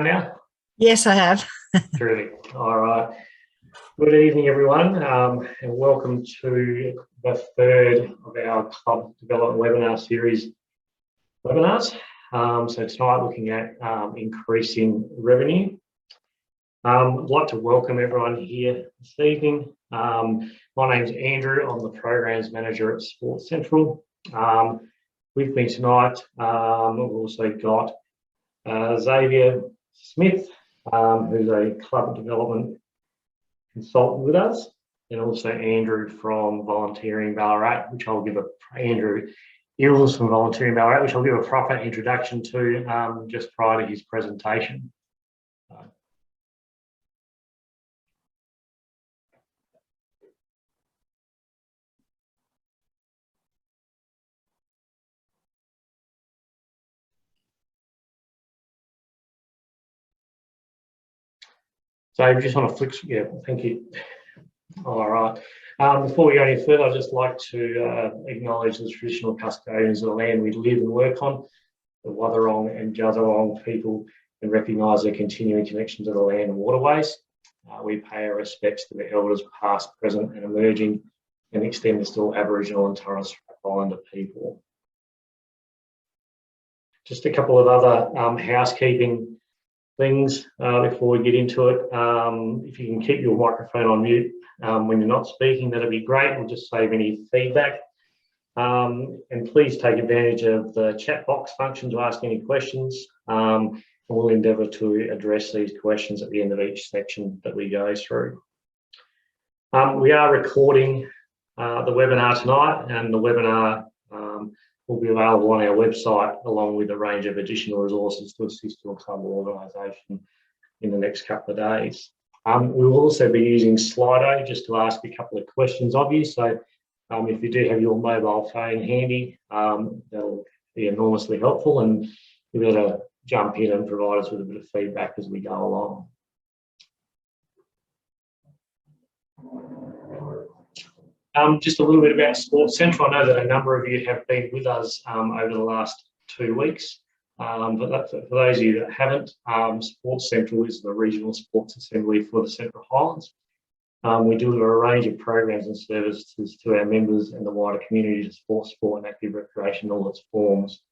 Now? Yes, I have. Terrific. All right. Good evening, everyone, and welcome to the third of our Club Development Webinar Series webinars. So tonight, looking at increasing revenue. I'd like to welcome everyone here this evening. My name's Andrew. I'm the Programs Manager at Sports Central. With me tonight, we've also got Xavier Smith, who's a club development consultant with us, and also Andrew from Volunteering Ballarat, which I'll give Andrew Ills from Volunteering Ballarat, which I'll give a proper introduction to just prior to his presentation. So I just want to flick, yeah, thank you. All right. Before we go any further, I'd just like to acknowledge the traditional custodians of the land we live and work on, the Wathaurong and Jatharong people, and recognise their continuing connection to the land and waterways. We pay our respects to the elders past, present and emerging, and extend this to all Aboriginal and Torres Strait Islander people. Just a couple of other housekeeping things before we get into it. If you can keep your microphone on mute when you're not speaking, that'd be great. We'll just save any feedback. And please take advantage of the chat box function to ask any questions. And we'll endeavour to address these questions at the end of each section that we go through. We are recording the webinar tonight, and the webinar will be available on our website along with a range of additional resources to assist your club or organisation in the next couple of days. We will also be using Slido just to ask a couple of questions of you. So if you do have your mobile phone handy, that'll be enormously helpful, and you'll be able to jump in and provide us with a bit of feedback as we go along. Just a little bit about Sports Central. I know that a number of you have been with us over the last 2 weeks, but for those of you that haven't, Sports Central is the regional sports assembly for the Central Highlands. We deliver a range of programs and services to our members and the wider community to support sport and active recreation in all its forms.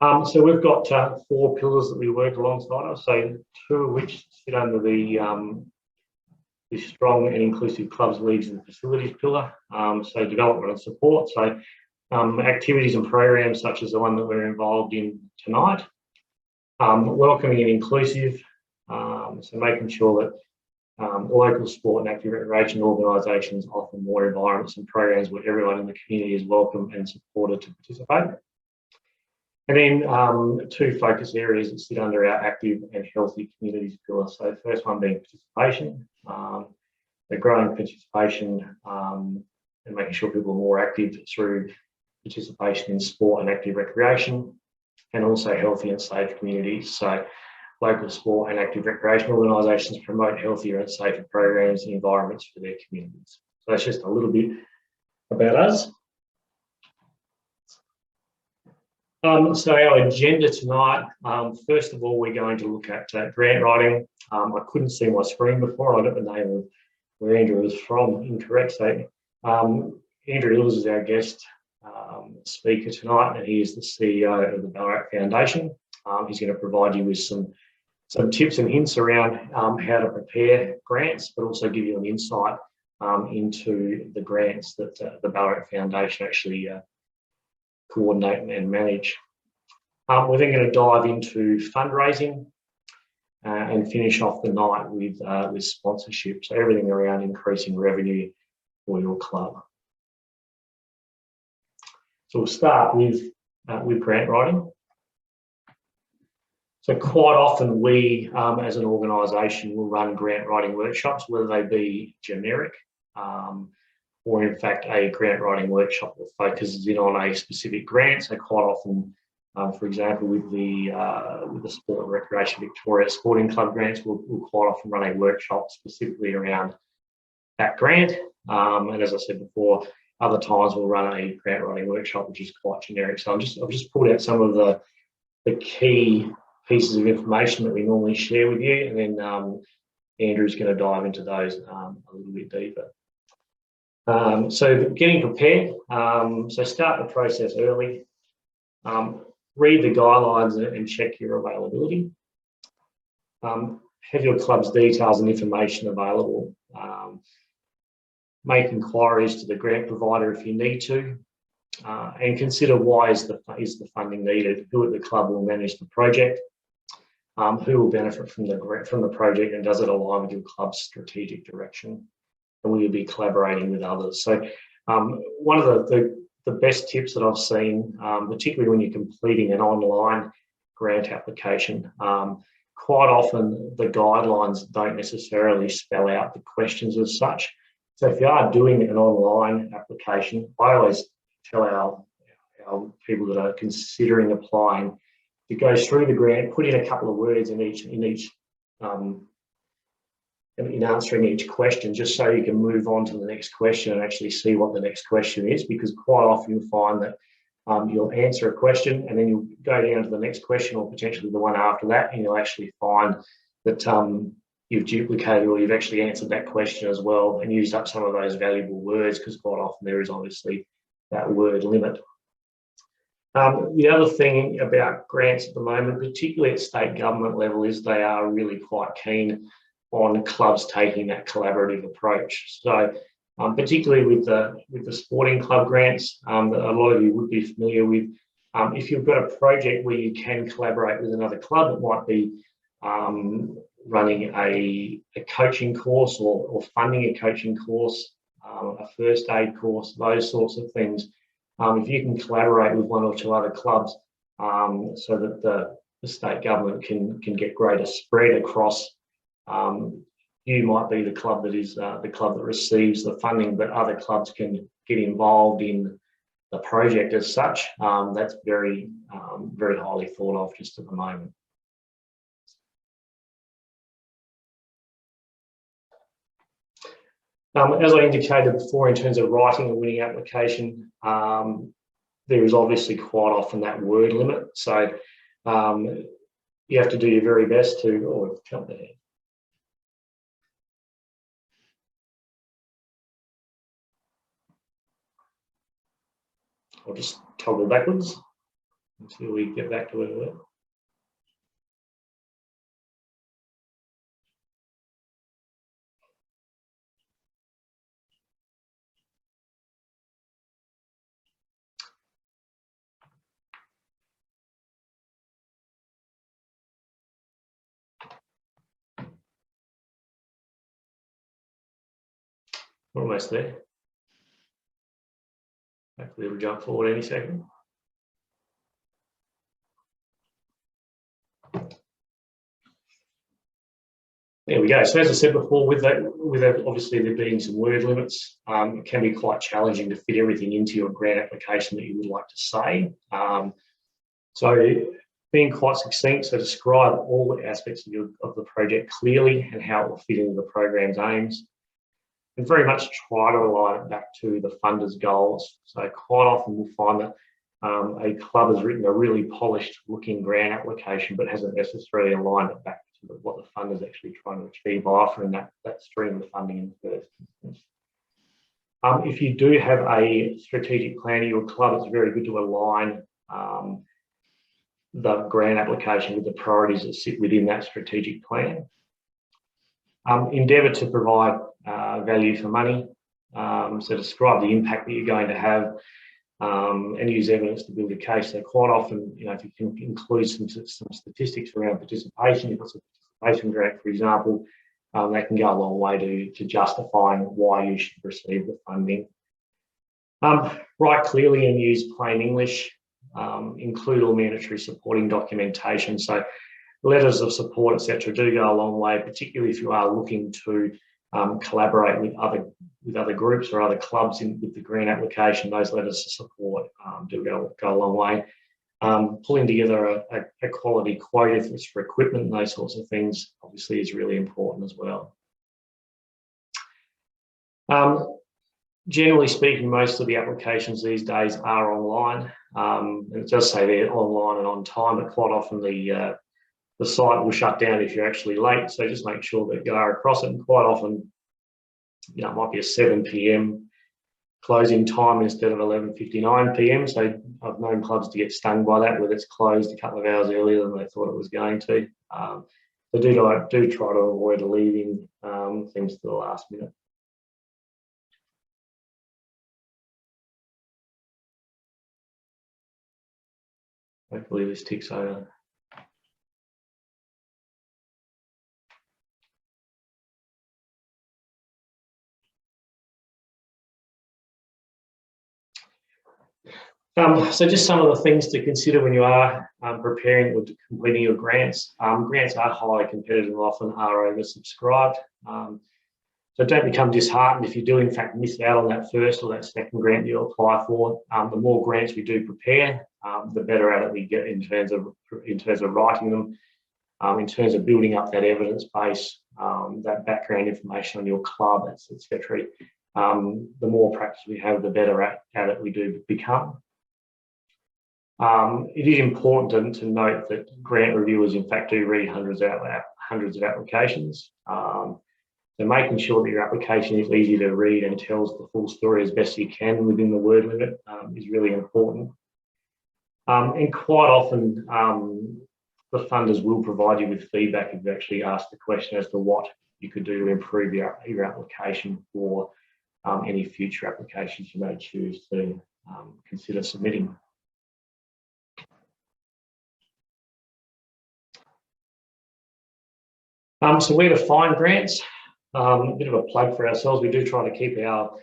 So we've got 4 pillars that we work alongside us, so 2 of which sit under the strong and inclusive clubs, leagues and facilities pillar, so development and support, so activities and programs such as the one that we're involved in tonight, welcoming and inclusive, so making sure that local sport and active recreation organisations offer more environments and programs where everyone in the community is welcome and supported to participate. And then 2 focus areas that sit under our active and healthy communities pillar. So the first one being participation, the growing participation and making sure people are more active through participation in sport and active recreation, and also healthy and safe communities. So local sport and active recreation organisations promote healthier and safer programs and environments for their communities. So that's just a little bit about us. So our agenda tonight, first of all, we're going to look at grant writing. I couldn't see my screen before. I got the name of where Andrew is from incorrect. So Andrew Ills is our guest speaker tonight, and he is the CEO of the Ballarat Foundation. He's going to provide you with some tips and hints around how to prepare grants, but also give you an insight into the grants that the Ballarat Foundation actually coordinate and manage. We're then going to dive into fundraising and finish off the night with sponsorship. So everything around increasing revenue for your club. So we'll start with grant writing. So quite often we, as an organisation, will run grant writing workshops, whether they be generic or in fact a grant writing workshop that focuses in on a specific grant. So quite often, for example, with the Sport and Recreation Victoria Sporting Club grants, we'll quite often run a workshop specifically around that grant. And as I said before, other times we'll run a grant writing workshop which is quite generic. So I've just pulled out some of the key pieces of information that we normally share with you, and then Andrew's going to dive into those a little bit deeper. So getting prepared, so start the process early, read the guidelines and check your availability. Have your club's details and information available. Make inquiries to the grant provider if you need to, and consider why is the funding needed, who at the club will manage the project, who will benefit from the project, and does it align with your club's strategic direction, and will you be collaborating with others? So one of the best tips that I've seen, particularly when you're completing an online grant application, quite often the guidelines don't necessarily spell out the questions as such. So if you are doing an online application, I always tell our people that are considering applying to go through the grant, put in a couple of words in answering each question, just so you can move on to the next question and actually see what the next question is, because quite often you'll find that you'll answer a question and then you'll go down to the next question, or potentially the one after that, and you'll actually find that you've duplicated, or you've actually answered that question as well and used up some of those valuable words, because quite often there is obviously that word limit. The other thing about grants at the moment, particularly at state government level, is they are really quite keen on clubs taking that collaborative approach. So particularly with the sporting club grants that a lot of you would be familiar with, if you've got a project where you can collaborate with another club, it might be running a coaching course or funding a coaching course, a first aid course, those sorts of things. If you can collaborate with one or two other clubs, so that the state government can get greater spread across, you might be the club that is the club that receives the funding, but other clubs can get involved in the project as such. That's very, very highly thought of just at the moment. As I indicated before, in terms of writing a winning application, there is obviously quite often that word limit. So you have to do your very best to, jump ahead. I'll just toggle backwards until we get back to where we were. Almost there. Hopefully it'll jump forward any second. There we go. So as I said before, with obviously there being some word limits, it can be quite challenging to fit everything into your grant application that you would like to say. So being quite succinct, so describe all aspects of the project clearly and how it will fit into the program's aims, and very much try to align it back to the funder's goals. So quite often we'll find that a club has written a really polished looking grant application, but hasn't necessarily aligned it back to what the funder's actually trying to achieve by offering that stream of funding in the first instance. If you do have a strategic plan of your club, it's very good to align the grant application with the priorities that sit within that strategic plan. Endeavour to provide value for money. So describe the impact that you're going to have, and use evidence to build a case. So quite often, if you can include some statistics around participation, you've got some participation grant, for example, that can go a long way to justifying why you should receive the funding. Write clearly and use plain English. Include all mandatory supporting documentation. So letters of support, etc., do go a long way, particularly if you are looking to collaborate with other groups or other clubs with the grant application. Those letters of support do go a long way. Pulling together a quality quote, if it's for equipment and those sorts of things, obviously is really important as well. Generally speaking, most of the applications these days are online. And it does say they're online and on time, but quite often the the site will shut down if you're actually late. So just make sure that you are across it. And quite often, you know, it might be a 7 p.m. closing time instead of 11:59 p.m. So I've known clubs to get stung by that, where it's closed a couple of hours earlier than they thought it was going to. So do try to avoid leaving things to the last minute. Hopefully this ticks over. So just some of the things to consider when you are preparing or completing your grants. Grants are highly competitive and often are oversubscribed. So don't become disheartened if you do in fact miss out on that first or that second grant you apply for. The more grants we do prepare, the better at it we get in terms of writing them, in terms of building up that evidence base, that background information on your club, etc. The more practice we have, the better at it we do become. It is important to note that grant reviewers in fact do read hundreds of applications. So making sure that your application is easy to read and tells the full story as best you can within the word limit is really important. And quite often the funders will provide you with feedback if you actually ask the question as to what you could do to improve your application for any future applications you may choose to consider submitting. So where to find grants? A bit of a plug for ourselves. We do try to keep our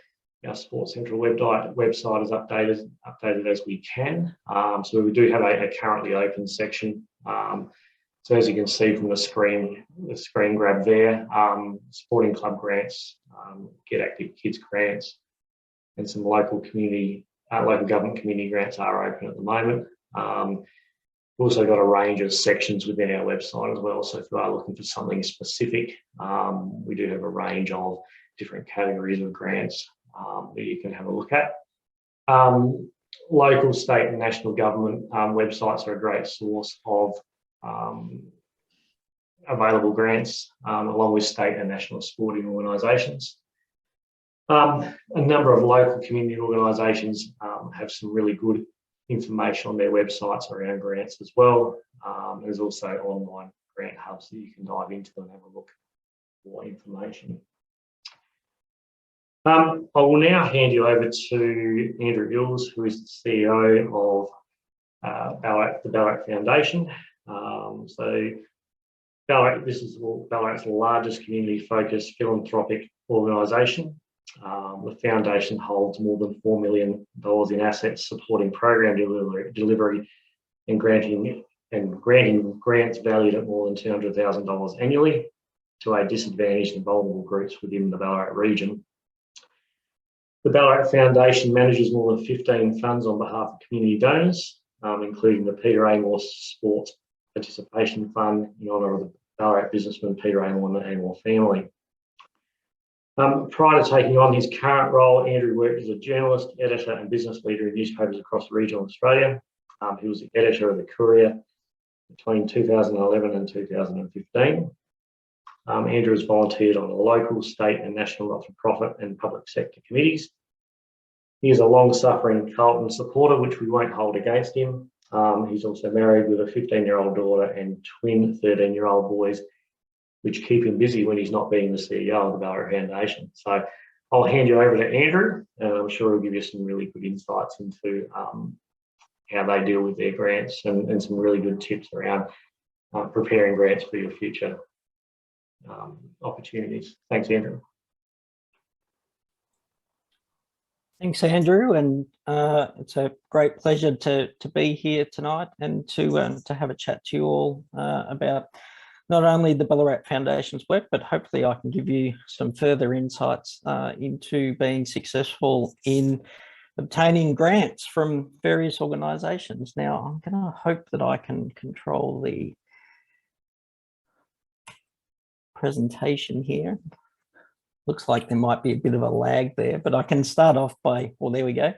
Sports Central website as updated as we can. So we do have a currently open section. So as you can see from the screen grab there, sporting club grants, Get Active Kids grants, and some local government community grants are open at the moment. We've also got a range of sections within our website as well. So if you are looking for something specific, we do have a range of different categories of grants that you can have a look at. Local, state and national government websites are a great source of available grants, along with state and national sporting organisations. A number of local community organisations have some really good information on their websites around grants as well. There's also online grant hubs that you can dive into and have a look for information. I will now hand you over to Andrew Ills, who is the CEO of the Ballarat Foundation. So Ballarat, this is Ballarat's largest community-focused philanthropic organisation. The foundation holds more than $4 million in assets supporting program delivery and granting grants valued at more than $200,000 annually to aid disadvantaged and vulnerable groups within the Ballarat region. The Ballarat Foundation manages more than 15 funds on behalf of community donors, including the Peter Amor Sports Participation Fund in honour of the Ballarat businessman Peter Amor and the Amor family. Prior to taking on his current role, Andrew worked as a journalist, editor and business leader in newspapers across regional Australia. He was the editor of the Courier between 2011 and 2015. Andrew has volunteered on the local, state and national not-for-profit and public sector committees. He is a long-suffering Carlton supporter, which we won't hold against him. He's also married with a 15-year-old daughter and twin 13-year-old boys, which keep him busy when he's not being the CEO of the Ballarat Foundation. So I'll hand you over to Andrew, and I'm sure he'll give you some really good insights into how they deal with their grants and some really good tips around preparing grants for your future opportunities. Thanks, Andrew. Thanks, Andrew, and it's a great pleasure to be here tonight and to have a chat to you all about not only the Ballarat Foundation's work, but hopefully I can give you some further insights into being successful in obtaining grants from various organisations. Now, I'm going to hope that I can control the presentation here. Looks like there might be a bit of a lag there, but I can start off by, well, there we go.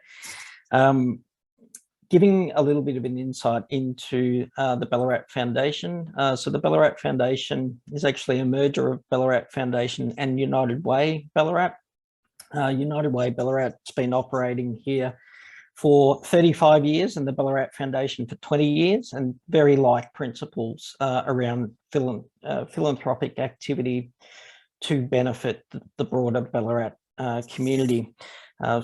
giving a little bit of an insight into the Ballarat Foundation. So the Ballarat Foundation is actually a merger of Ballarat Foundation and United Way Ballarat. United Way Ballarat's been operating here for 35 years and the Ballarat Foundation for 20 years, and very like principles around philanthropic activity to benefit the broader Ballarat community.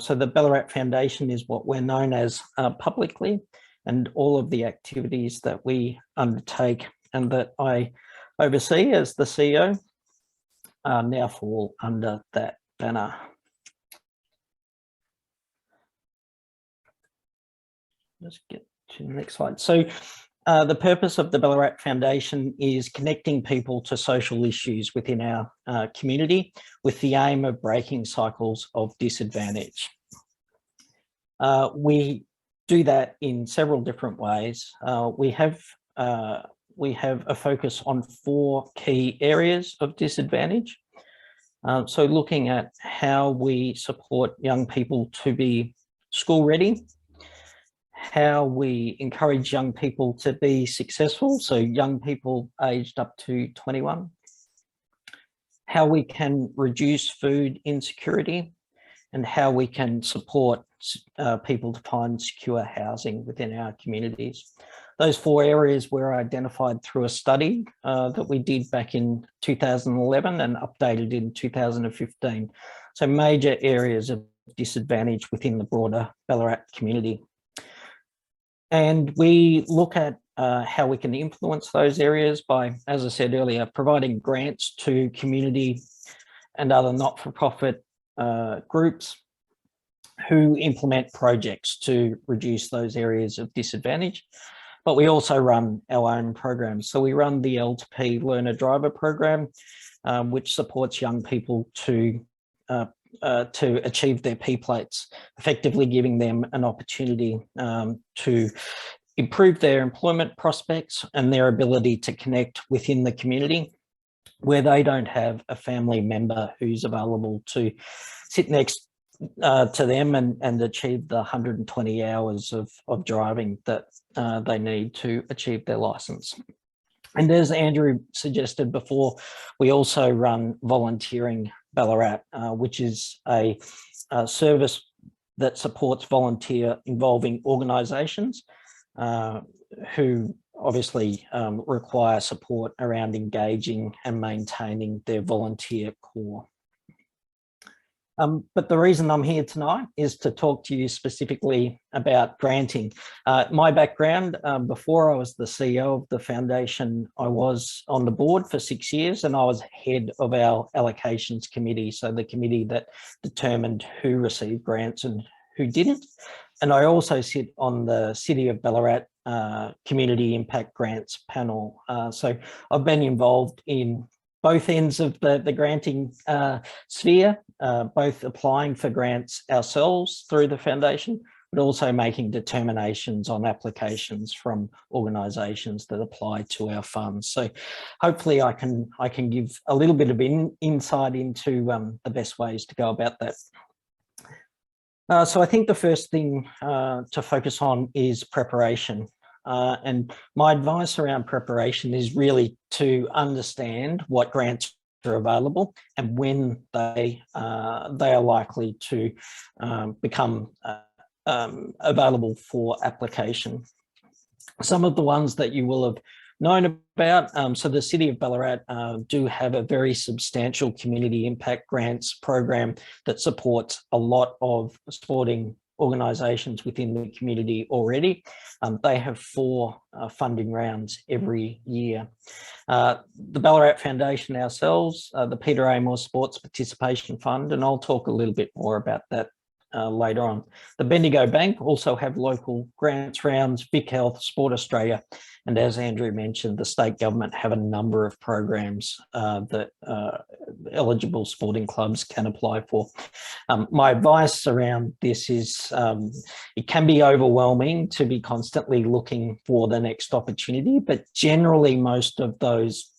So the Ballarat Foundation is what we're known as publicly, and all of the activities that we undertake and that I oversee as the CEO now fall under that banner. Let's get to the next slide. So the purpose of the Ballarat Foundation is connecting people to social issues within our community with the aim of breaking cycles of disadvantage. We do that in several different ways. We have a focus on 4 key areas of disadvantage. So looking at how we support young people to be school ready, how we encourage young people to be successful, so young people aged up to 21, how we can reduce food insecurity, and how we can support people to find secure housing within our communities. Those 4 areas were identified through a study that we did back in 2011 and updated in 2015. So major areas of disadvantage within the broader Ballarat community. And we look at how we can influence those areas by, as I said earlier, providing grants to community and other not-for-profit groups who implement projects to reduce those areas of disadvantage. But we also run our own programs. So we run the L2P Learner Driver program, which supports young people to achieve their P plates, effectively giving them an opportunity to improve their employment prospects and their ability to connect within the community where they don't have a family member who's available to sit next to them and achieve the 120 hours of driving that they need to achieve their licence. And as Andrew suggested before, we also run Volunteering Ballarat, which is a service that supports volunteer involving organisations who obviously require support around engaging and maintaining their volunteer core. But the reason I'm here tonight is to talk to you specifically about granting. My background, before I was the CEO of the foundation, I was on the board for 6 years and I was head of our allocations committee, so the committee that determined who received grants and who didn't. And I also sit on the City of Ballarat Community Impact Grants panel. So I've been involved in both ends of the granting sphere, both applying for grants ourselves through the foundation, but also making determinations on applications from organisations that apply to our funds. So hopefully I can give a little bit of insight into the best ways to go about that. So I think the first thing to focus on is preparation. And my advice around preparation is really to understand what grants are available and when they are likely to become available for application. Some of the ones that you will have known about, so the City of Ballarat do have a very substantial community impact grants program that supports a lot of sporting organisations within the community already. They have 4 funding rounds every year. The Ballarat Foundation ourselves, the Peter Amor Sports Participation Fund, and I'll talk a little bit more about that later on. The Bendigo Bank also have local grants rounds, Vic Health, Sport Australia, and as Andrew mentioned, the state government have a number of programs that eligible sporting clubs can apply for. My advice around this is it can be overwhelming to be constantly looking for the next opportunity, but generally most of those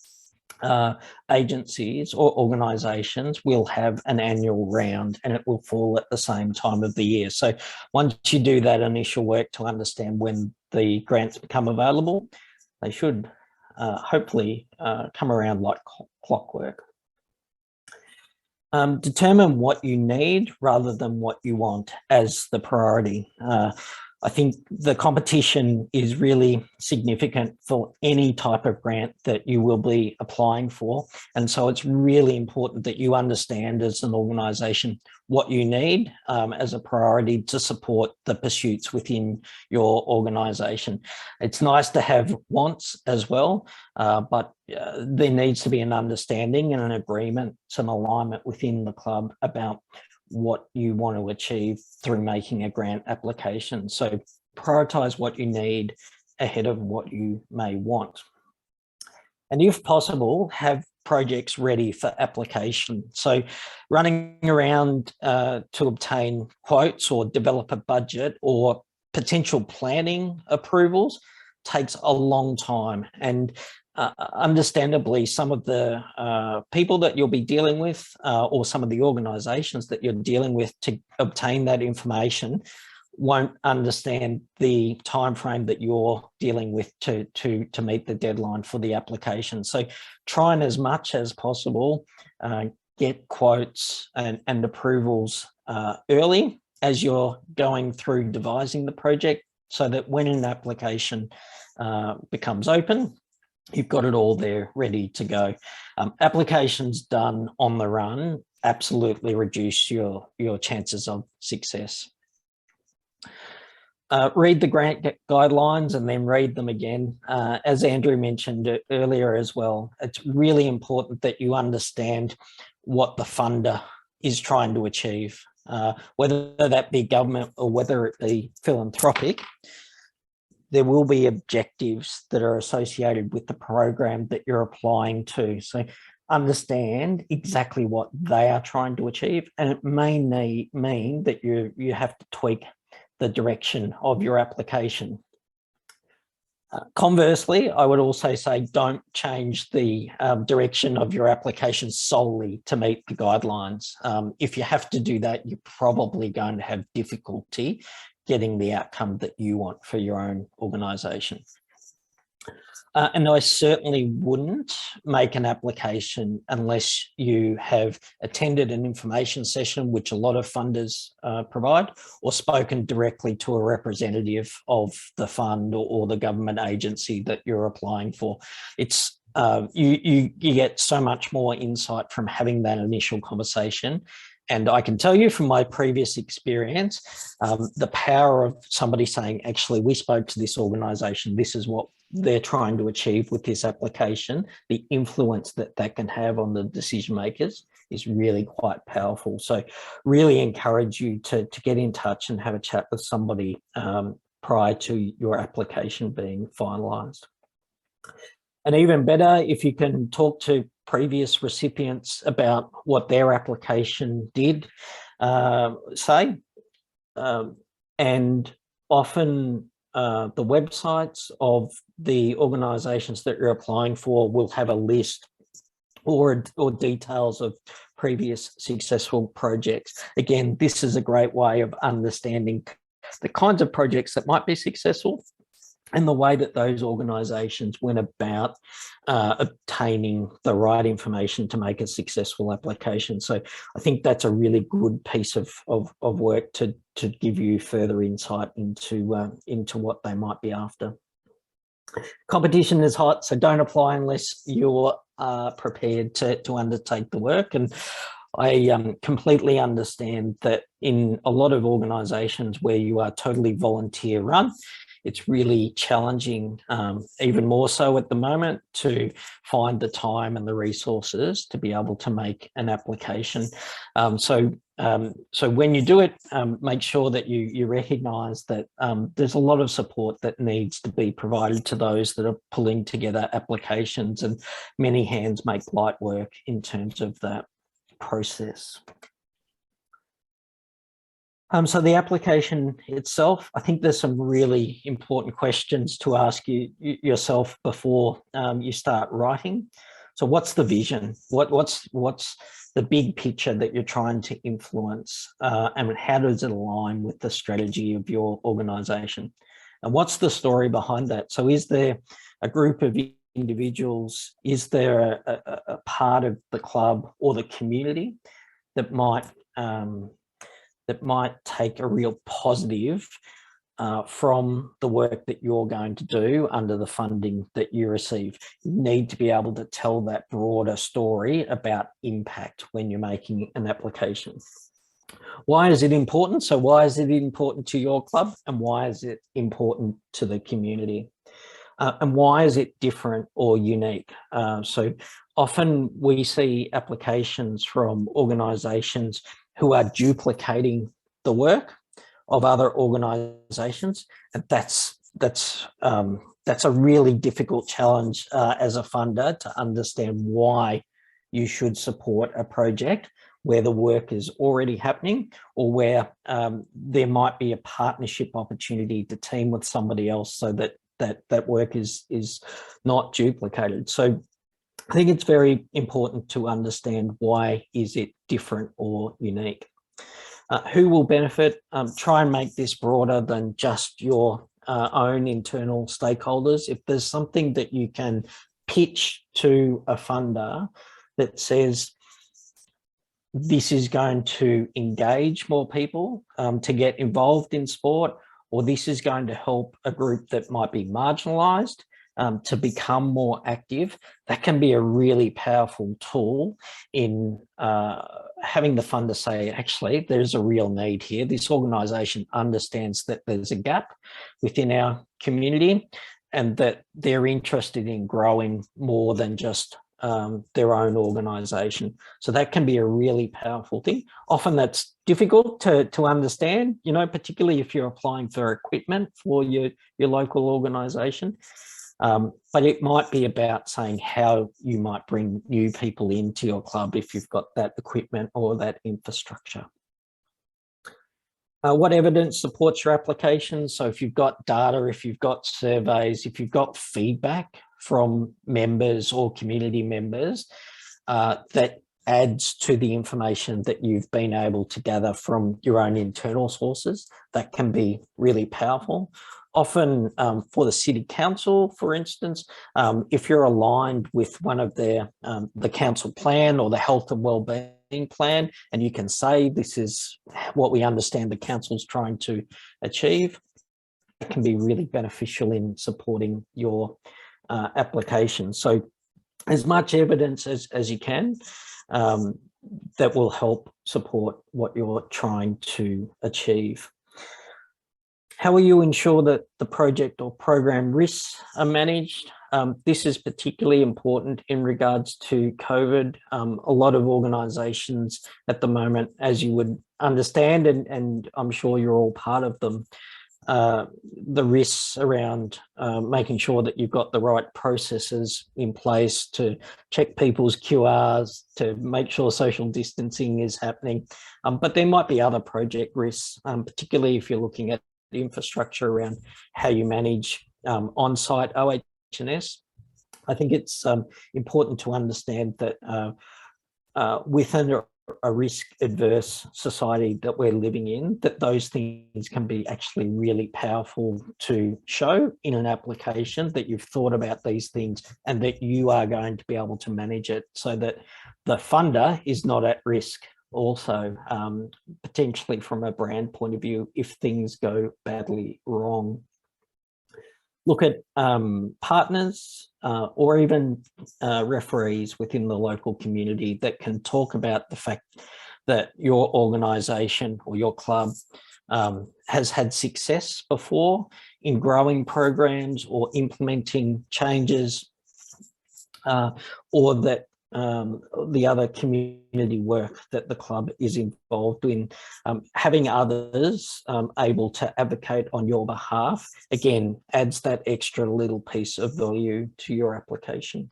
agencies or organisations will have an annual round, and it will fall at the same time of the year. So once you do that initial work to understand when the grants become available, they should hopefully come around like clockwork. Determine what you need rather than what you want as the priority. I think the competition is really significant for any type of grant that you will be applying for. And so it's really important that you understand as an organisation what you need as a priority to support the pursuits within your organisation. It's nice to have wants as well, but there needs to be an understanding and an agreement, some alignment within the club about what you want to achieve through making a grant application. So prioritise what you need ahead of what you may want. And if possible, have projects ready for application. So running around to obtain quotes or develop a budget or potential planning approvals takes a long time. And understandably, some of the people that you'll be dealing with or some of the organisations that you're dealing with to obtain that information won't understand the time frame that you're dealing with to meet the deadline for the application. So try and as much as possible get quotes and approvals early as you're going through devising the project, so that when an application becomes open, you've got it all there ready to go. Applications done on the run absolutely reduce your chances of success. Read the grant guidelines and then read them again. As Andrew mentioned earlier as well, it's really important that you understand what the funder is trying to achieve, whether that be government or whether it be philanthropic. There will be objectives that are associated with the program that you're applying to. So understand exactly what they are trying to achieve, and it may mean that you have to tweak the direction of your application. Conversely, I would also say don't change the direction of your application solely to meet the guidelines. If you have to do that, you're probably going to have difficulty getting the outcome that you want for your own organisation. And I certainly wouldn't make an application unless you have attended an information session, which a lot of funders provide, or spoken directly to a representative of the fund or the government agency that you're applying for. It's you get so much more insight from having that initial conversation. And I can tell you from my previous experience, the power of somebody saying, actually, we spoke to this organisation, this is what they're trying to achieve with this application, the influence that that can have on the decision makers is really quite powerful. So really encourage you to get in touch and have a chat with somebody prior to your application being finalised. And even better, if you can talk to previous recipients about what their application did say. And often the websites of the organisations that you're applying for will have a list or details of previous successful projects. Again, this is a great way of understanding the kinds of projects that might be successful and the way that those organisations went about obtaining the right information to make a successful application. So I think that's a really good piece of work to give you further insight into what they might be after. Competition is hot, so don't apply unless you're prepared to undertake the work. And I completely understand that in a lot of organisations where you are totally volunteer run, it's really challenging, even more so at the moment, to find the time and the resources to be able to make an application. So when you do it, make sure that you recognise that there's a lot of support that needs to be provided to those that are pulling together applications, and many hands make light work in terms of that process. So the application itself, I think there's some really important questions to ask yourself before you start writing. So what's the vision? What's the big picture that you're trying to influence, and how does it align with the strategy of your organisation? And what's the story behind that? So is there a group of individuals, is there a part of the club or the community that might take a real positive from the work that you're going to do under the funding that you receive? You need to be able to tell that broader story about impact when you're making an application. Why is it important? So why is it important to your club, and why is it important to the community? And why is it different or unique? So often we see applications from organisations who are duplicating the work of other organisations, and that's a really difficult challenge as a funder, to understand why you should support a project where the work is already happening, or where there might be a partnership opportunity to team with somebody else so that work is not duplicated. So I think it's very important to understand why is it different or unique. Who will benefit? Try and make this broader than just your own internal stakeholders. If there's something that you can pitch to a funder that says, this is going to engage more people to get involved in sport, or this is going to help a group that might be marginalised to become more active, that can be a really powerful tool in having the funder say, actually, there's a real need here. This organisation understands that there's a gap within our community, and that they're interested in growing more than just their own organisation. So that can be a really powerful thing. Often that's difficult to understand, you know, particularly if you're applying for equipment for your local organisation. But it might be about saying how you might bring new people into your club if you've got that equipment or that infrastructure. What evidence supports your application? So if you've got data, if you've got surveys, if you've got feedback from members or community members, that adds to the information that you've been able to gather from your own internal sources, that can be really powerful. Often for the city council, for instance, if you're aligned with one of their, the council plan or the health and wellbeing plan, and you can say, this is what we understand the council's trying to achieve, it can be really beneficial in supporting your application. So as much evidence as you can that will help support what you're trying to achieve. How will you ensure that the project or program risks are managed? This is particularly important in regards to COVID. A lot of organisations at the moment, as you would understand, and I'm sure you're all part of them, the risks around making sure that you've got the right processes in place to check people's QRs, to make sure social distancing is happening. But there might be other project risks, particularly if you're looking at the infrastructure around how you manage on-site OH&S. I think it's important to understand that within a risk-adverse society that we're living in, that those things can be actually really powerful to show in an application, that you've thought about these things and that you are going to be able to manage it, so that the funder is not at risk also, potentially from a brand point of view, if things go badly wrong. Look at partners or even referees within the local community that can talk about the fact that your organisation or your club has had success before in growing programs or implementing changes, or that the other community work that the club is involved in, having others able to advocate on your behalf, again, adds that extra little piece of value to your application.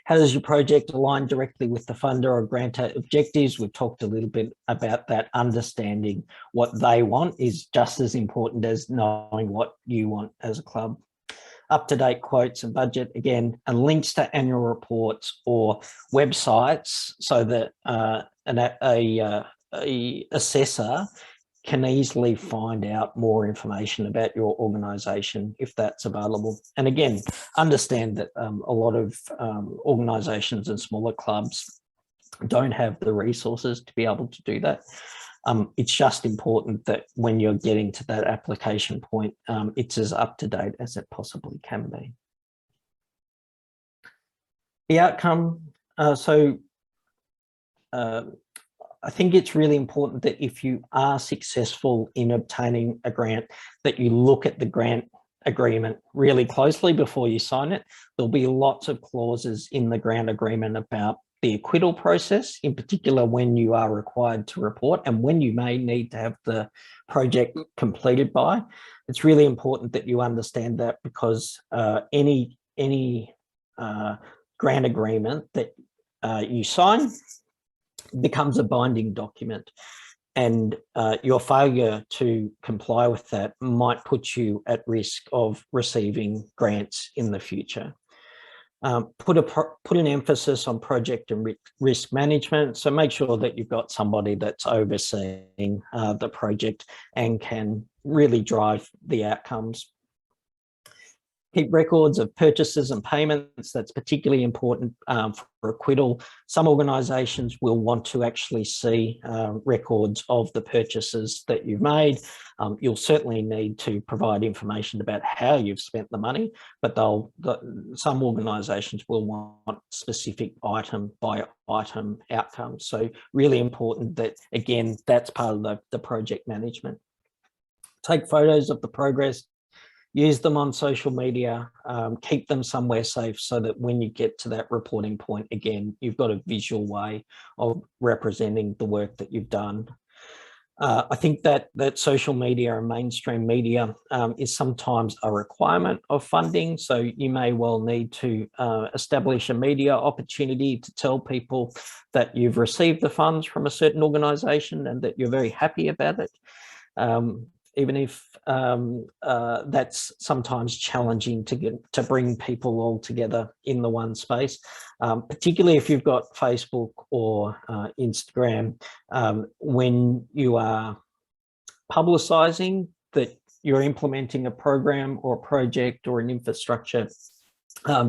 How does your project align directly with the funder or grantor objectives? We've talked a little bit about that. Understanding what they want is just as important as knowing what you want as a club. up-to-date quotes and budget, again, and links to annual reports or websites so that a assessor can easily find out more information about your organisation if that's available. And again, understand that a lot of organisations and smaller clubs don't have the resources to be able to do that. It's just important that when you're getting to that application point, it's as up to date as it possibly can be. The outcome, I think it's really important that if you are successful in obtaining a grant, that you look at the grant agreement really closely before you sign it. There'll be lots of clauses in the grant agreement about the acquittal process, in particular when you are required to report and when you may need to have the project completed by. It's really important that you understand that, because any grant agreement that you sign becomes a binding document, and your failure to comply with that might put you at risk of receiving grants in the future. Put an emphasis on project and risk management. So make sure that you've got somebody that's overseeing the project and can really drive the outcomes. Keep records of purchases and payments. That's particularly important for acquittal. Some organisations will want to actually see records of the purchases that you've made. You'll certainly need to provide information about how you've spent the money, but some organisations will want specific item by item outcomes. So really important that, again, that's part of the project management. Take photos of the progress. Use them on social media, keep them somewhere safe so that when you get to that reporting point, again, you've got a visual way of representing the work that you've done. I think that social media and mainstream media is sometimes a requirement of funding. So you may well need to establish a media opportunity to tell people that you've received the funds from a certain organisation and that you're very happy about it. Even if that's sometimes challenging to bring people all together in the one space, particularly if you've got Facebook or Instagram, when you are publicising that you're implementing a program or a project or an infrastructure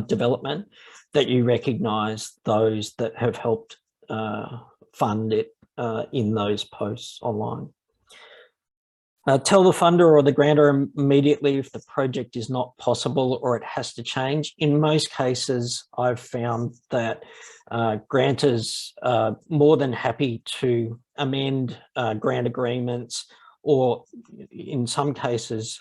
development, that you recognise those that have helped fund it in those posts online. Tell the funder or the grantor immediately if the project is not possible or it has to change. In most cases, I've found that grantors are more than happy to amend grant agreements, or in some cases,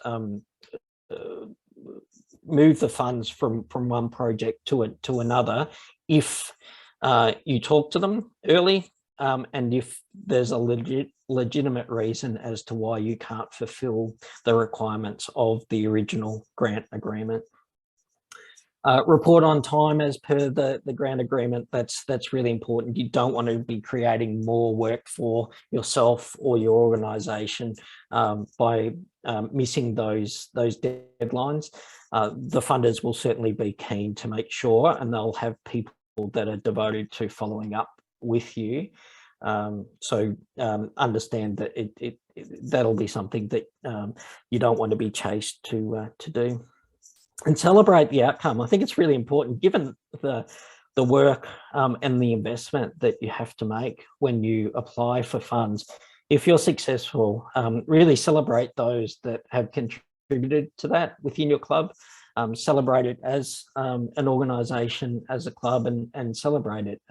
move the funds from one project to another if you talk to them early, and if there's a legitimate reason as to why you can't fulfill the requirements of the original grant agreement. Report on time as per the grant agreement. That's really important. You don't want to be creating more work for yourself or your organisation by missing those deadlines. The funders will certainly be keen to make sure, and they'll have people that are devoted to following up with you. So understand that that'll be something that you don't want to be chased to do. And celebrate the outcome. I think it's really important, given the work and the investment that you have to make when you apply for funds. If you're successful, really celebrate those that have contributed to that within your club. Celebrate it as an organisation, as a club, and celebrate it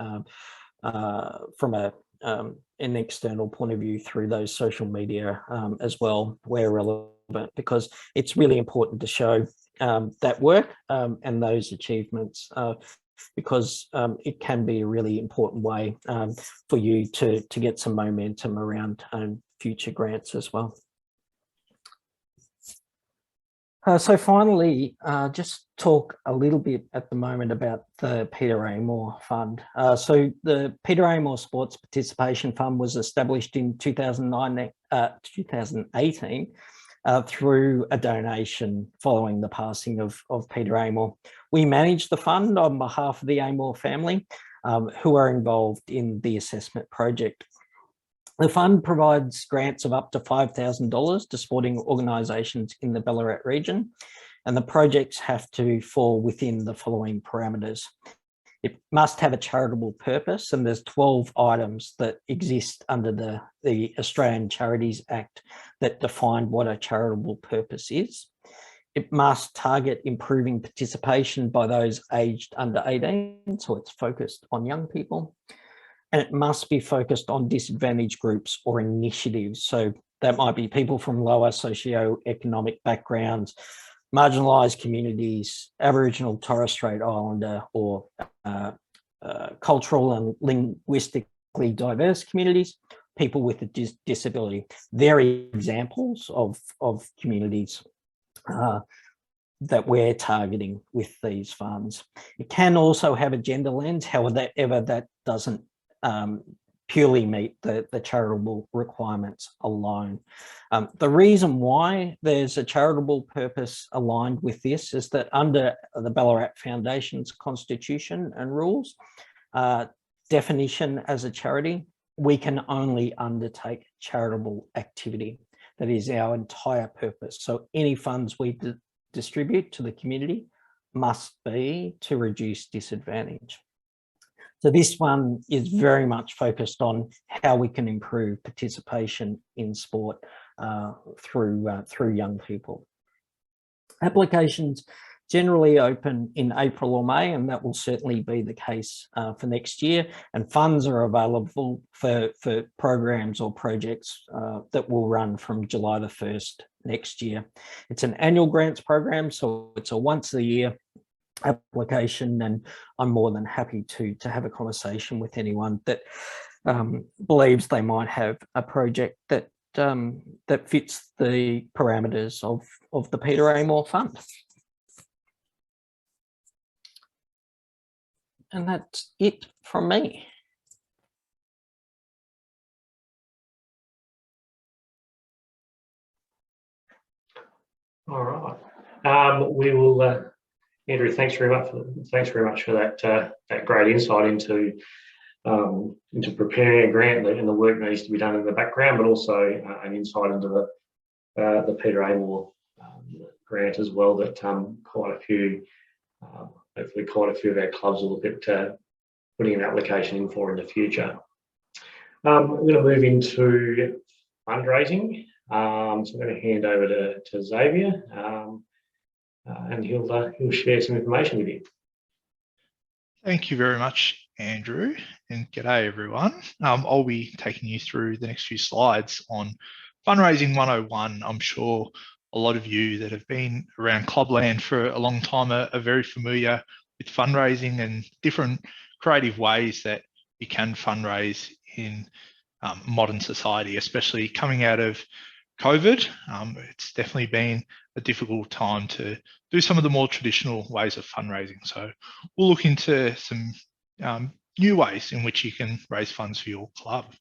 from an external point of view through those social media as well, where relevant, because it's really important to show that work and those achievements, because it can be a really important way for you to get some momentum around future grants as well. So finally, just talk a little bit at the moment about the Peter Amor Fund. So the Peter Amor Sports Participation Fund was established in 2018 through a donation following the passing of Peter Amor. We manage the fund on behalf of the Amor family, who are involved in the assessment project. The fund provides grants of up to $5,000 to sporting organisations in the Ballarat region, and the projects have to fall within the following parameters. It must have a charitable purpose, and there's 12 items that exist under the Australian Charities Act that define what a charitable purpose is. It must target improving participation by those aged under 18, so it's focused on young people. And it must be focused on disadvantaged groups or initiatives. So that might be people from lower socio-economic backgrounds, marginalised communities, Aboriginal Torres Strait Islander or cultural and linguistically diverse communities, people with a disability. They're examples of communities that we're targeting with these funds. It can also have a gender lens, however that doesn't purely meet the charitable requirements alone. The reason why there's a charitable purpose aligned with this is that under the Ballarat Foundation's constitution and rules, definition as a charity, we can only undertake charitable activity. That is our entire purpose. So any funds we distribute to the community must be to reduce disadvantage. So this one is very much focused on how we can improve participation in sport through young people. Applications generally open in April or May, and that will certainly be the case for next year. And funds are available for programs or projects that will run from July the 1st next year. It's an annual grants program, so it's a once a year application, and I'm more than happy to have a conversation with anyone that believes they might have a project that that fits the parameters of the Peter Amor Fund. And that's it from me. All right. We will, Andrew. Thanks very much for that great insight into preparing a grant and the work that needs to be done in the background, but also an insight into the Peter Amor grant as well. That quite a few, hopefully, quite a few of our clubs will look at putting an application in for in the future. I'm going to move into fundraising. So I'm going to hand over to Xavier, and he'll share some information with you. Thank you very much, Andrew, and g'day everyone. I'll be taking you through the next few slides on Fundraising 101. I'm sure a lot of you that have been around Clubland for a long time are very familiar with fundraising and different creative ways that you can fundraise in modern society, especially coming out of COVID. It's definitely been a difficult time to do some of the more traditional ways of fundraising. So we'll look into some new ways in which you can raise funds for your club.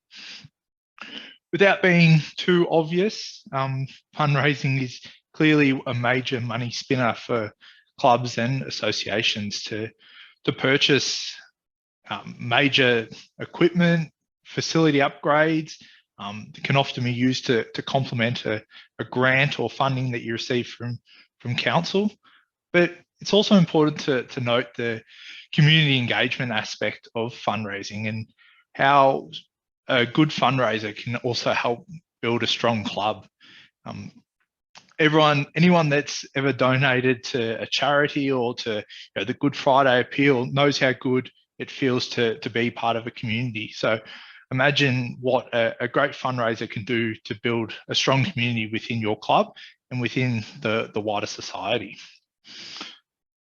Without being too obvious, fundraising is clearly a major money spinner for clubs and associations to purchase major equipment, facility upgrades. That can often be used to complement a grant or funding that you receive from council. But it's also important to note the community engagement aspect of fundraising and how a good fundraiser can also help build a strong club. Anyone that's ever donated to a charity or to the Good Friday Appeal knows how good it feels to be part of a community. So imagine what a great fundraiser can do to build a strong community within your club and within the wider society.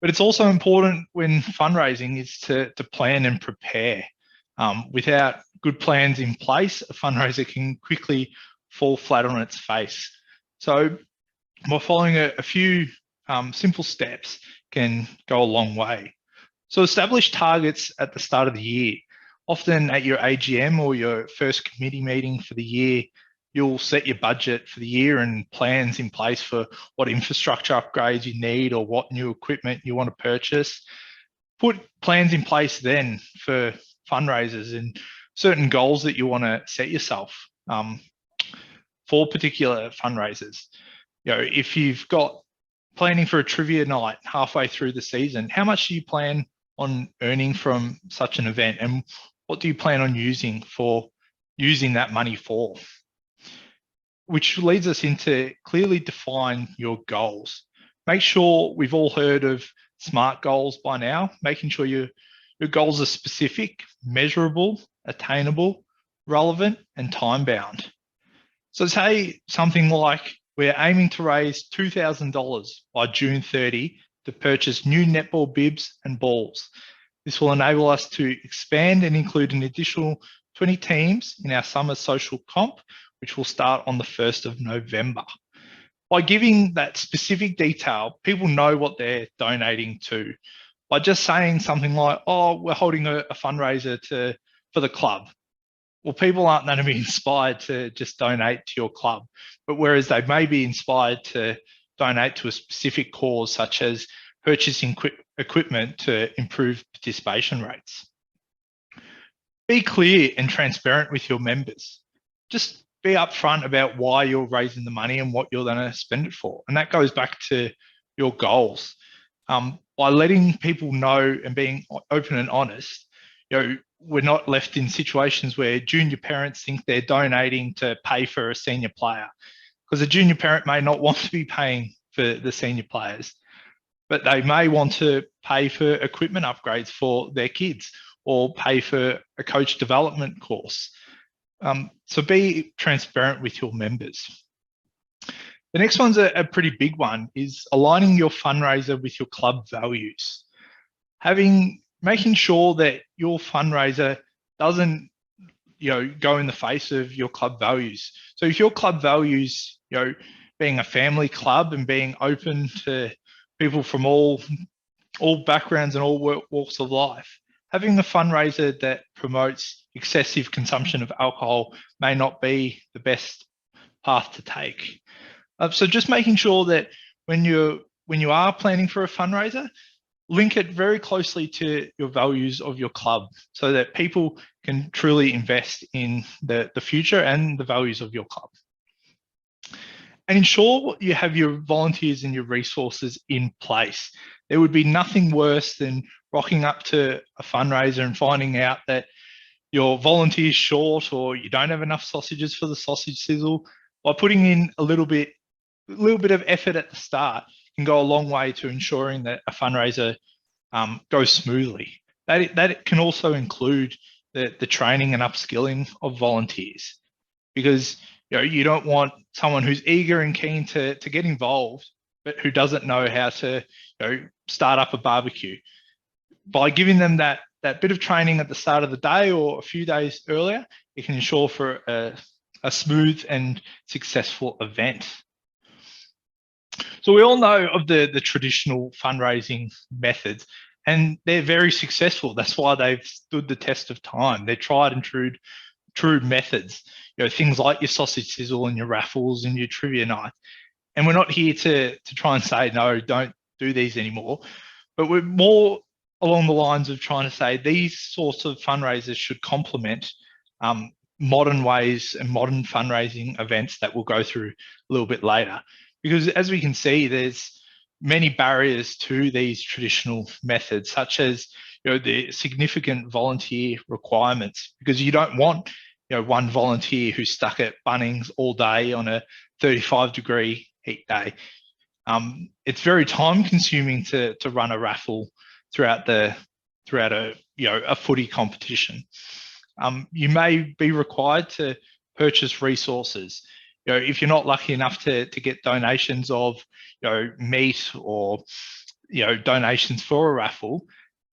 But it's also important when fundraising is to plan and prepare. Without good plans in place, a fundraiser can quickly fall flat on its face. So by following a few simple steps can go a long way. So establish targets at the start of the year. Often at your AGM or your first committee meeting for the year, you'll set your budget for the year and plans in place for what infrastructure upgrades you need or what new equipment you want to purchase. Put plans in place then for fundraisers and certain goals that you want to set yourself for particular fundraisers. If you've got planning for a trivia night halfway through the season, how much do you plan on earning from such an event, and what do you plan on using that money for? Which leads us into clearly define your goals. Make sure, we've all heard of SMART goals by now, making sure your goals are specific, measurable, attainable, relevant, and time-bound. So say something like, we're aiming to raise $2,000 by June 30 to purchase new netball bibs and balls. This will enable us to expand and include an additional 20 teams in our summer social comp, which will start on the 1st of November. By giving that specific detail, people know what they're donating to. By just saying something like, oh, we're holding a fundraiser for the club. Well, people aren't going to be inspired to just donate to your club, but whereas they may be inspired to donate to a specific cause, such as purchasing equipment to improve participation rates. Be clear and transparent with your members. Just be upfront about why you're raising the money and what you're going to spend it for. And that goes back to your goals. By letting people know and being open and honest, we're not left in situations where junior parents think they're donating to pay for a senior player, because a junior parent may not want to be paying for the senior players, but they may want to pay for equipment upgrades for their kids or pay for a coach development course. So be transparent with your members. The next one's a pretty big one, is aligning your fundraiser with your club values. Making sure that your fundraiser doesn't, go in the face of your club values. So if your club values, being a family club and being open to people from all backgrounds and all walks of life, having a fundraiser that promotes excessive consumption of alcohol may not be the best path to take. So just making sure that when you are planning for a fundraiser, link it very closely to your values of your club so that people can truly invest in the future and the values of your club. And ensure you have your volunteers and your resources in place. There would be nothing worse than rocking up to a fundraiser and finding out that your volunteer's short or you don't have enough sausages for the sausage sizzle. By putting in a little bit of effort at the start can go a long way to ensuring that a fundraiser goes smoothly. That can also include the training and upskilling of volunteers, because you don't want someone who's eager and keen to get involved, but who doesn't know how to start up a barbecue. By giving them that bit of training at the start of the day or a few days earlier, it can ensure for a smooth and successful event. So we all know of the traditional fundraising methods, and they're very successful. That's why they've stood the test of time. They're tried and true methods. Things like your sausage sizzle and your raffles and your trivia night. And we're not here to try and say, no, don't do these anymore. But we're more along the lines of trying to say these sorts of fundraisers should complement modern ways and modern fundraising events that we'll go through a little bit later. Because as we can see, there's many barriers to these traditional methods, such as the significant volunteer requirements, because you don't want one volunteer who's stuck at Bunnings all day on a 35-degree heat day. It's very time consuming to run a raffle throughout a footy competition. You may be required to purchase resources. If you're not lucky enough to get donations of meat or donations for a raffle,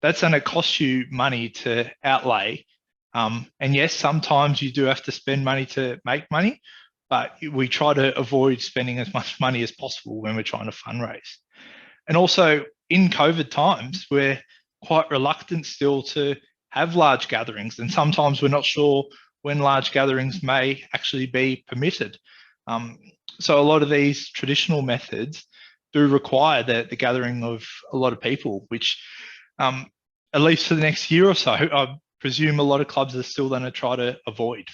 that's going to cost you money to outlay. And yes, sometimes you do have to spend money to make money, but we try to avoid spending as much money as possible when we're trying to fundraise. And also in COVID times, we're quite reluctant still to have large gatherings, and sometimes we're not sure when large gatherings may actually be permitted. So a lot of these traditional methods do require the gathering of a lot of people, which at least for the next year or so, I presume a lot of clubs are still going to try to avoid.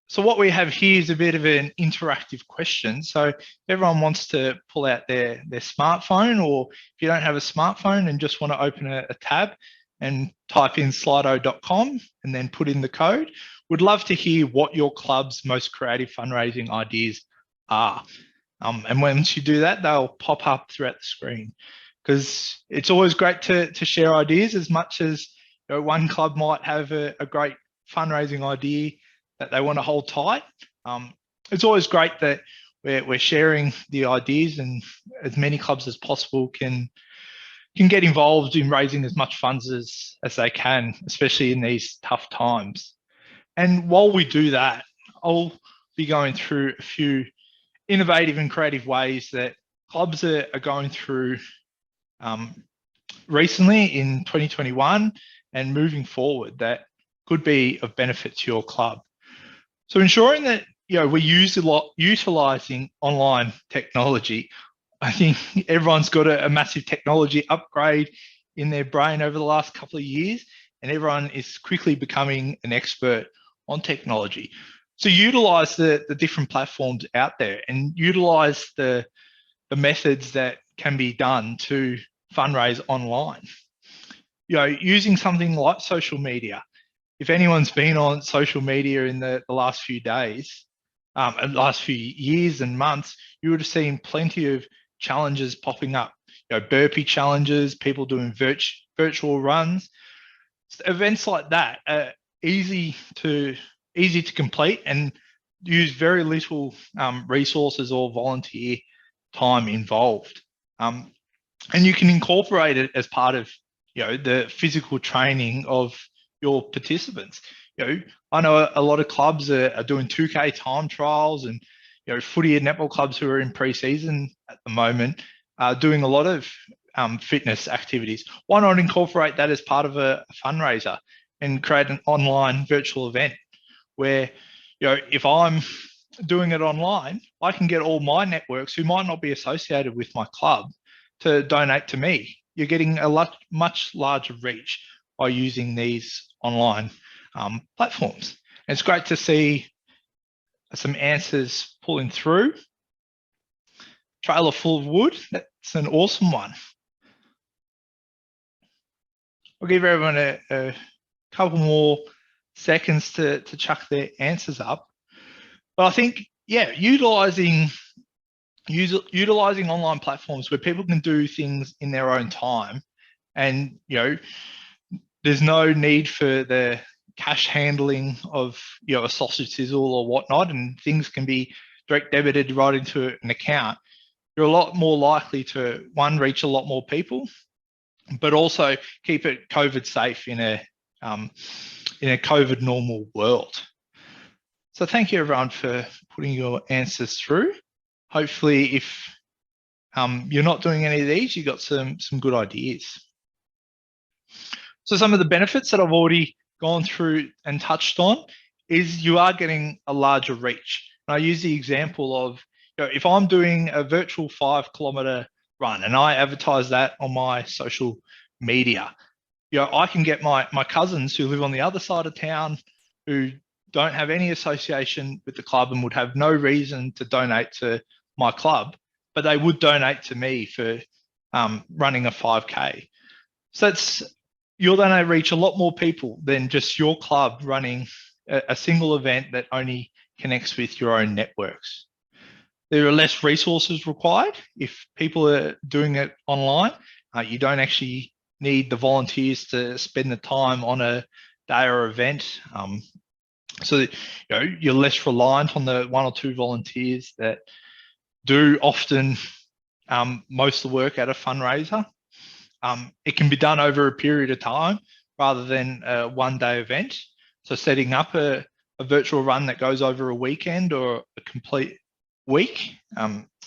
So what we have here is a bit of an interactive question. So if everyone wants to pull out their smartphone, or if you don't have a smartphone and just want to open a tab and type in slido.com and then put in the code, we'd love to hear what your club's most creative fundraising ideas are. And once you do that, they'll pop up throughout the screen, because it's always great to share ideas. As much as one club might have a great fundraising idea that they want to hold tight, it's always great that we're sharing the ideas, and as many clubs as possible can get involved in raising as much funds as they can, especially in these tough times. And while we do that, I'll be going through a few innovative and creative ways that clubs are going through recently in 2021 and moving forward that could be of benefit to your club. So ensuring that we're utilising online technology. I think everyone's got a massive technology upgrade in their brain over the last couple of years, and everyone is quickly becoming an expert on technology. So utilise the different platforms out there, and utilise the methods that can be done to fundraise online. Using something like social media. If anyone's been on social media in the last few days, and last few years and months, you would have seen plenty of challenges popping up. Burpee challenges, people doing virtual runs. Events like that are easy to complete and use very little resources or volunteer time involved. And you can incorporate it as part of the physical training of your participants. I know a lot of clubs are doing 2K time trials, and footy and netball clubs who are in pre-season at the moment are doing a lot of fitness activities. Why not incorporate that as part of a fundraiser and create an online virtual event where, if I'm doing it online, I can get all my networks who might not be associated with my club to donate to me. You're getting a much larger reach by using these online platforms. And it's great to see some answers pulling through. Trailer full of wood, that's an awesome one. I'll give everyone a couple more seconds to chuck their answers up. But I think, utilising online platforms where people can do things in their own time, and there's no need for the cash handling of a sausage sizzle or whatnot, and things can be direct debited right into an account. You're a lot more likely to, one, reach a lot more people, but also keep it COVID safe in a COVID normal world. So thank you everyone for putting your answers through. Hopefully, if you're not doing any of these, you got some good ideas. So some of the benefits that I've already gone through and touched on is you are getting a larger reach. And I use the example of, if I'm doing a virtual 5-kilometer run and I advertise that on my social media, I can get my cousins who live on the other side of town, who don't have any association with the club and would have no reason to donate to my club, but they would donate to me for running a 5K. So you're going to reach a lot more people than just your club running a single event that only connects with your own networks. There are less resources required. If people are doing it online, you don't actually need the volunteers to spend the time on a day or event. So that, you're less reliant on the 1 or 2 volunteers that do often most of the work at a fundraiser. It can be done over a period of time rather than a one-day event. So setting up a virtual run that goes over a weekend or a complete week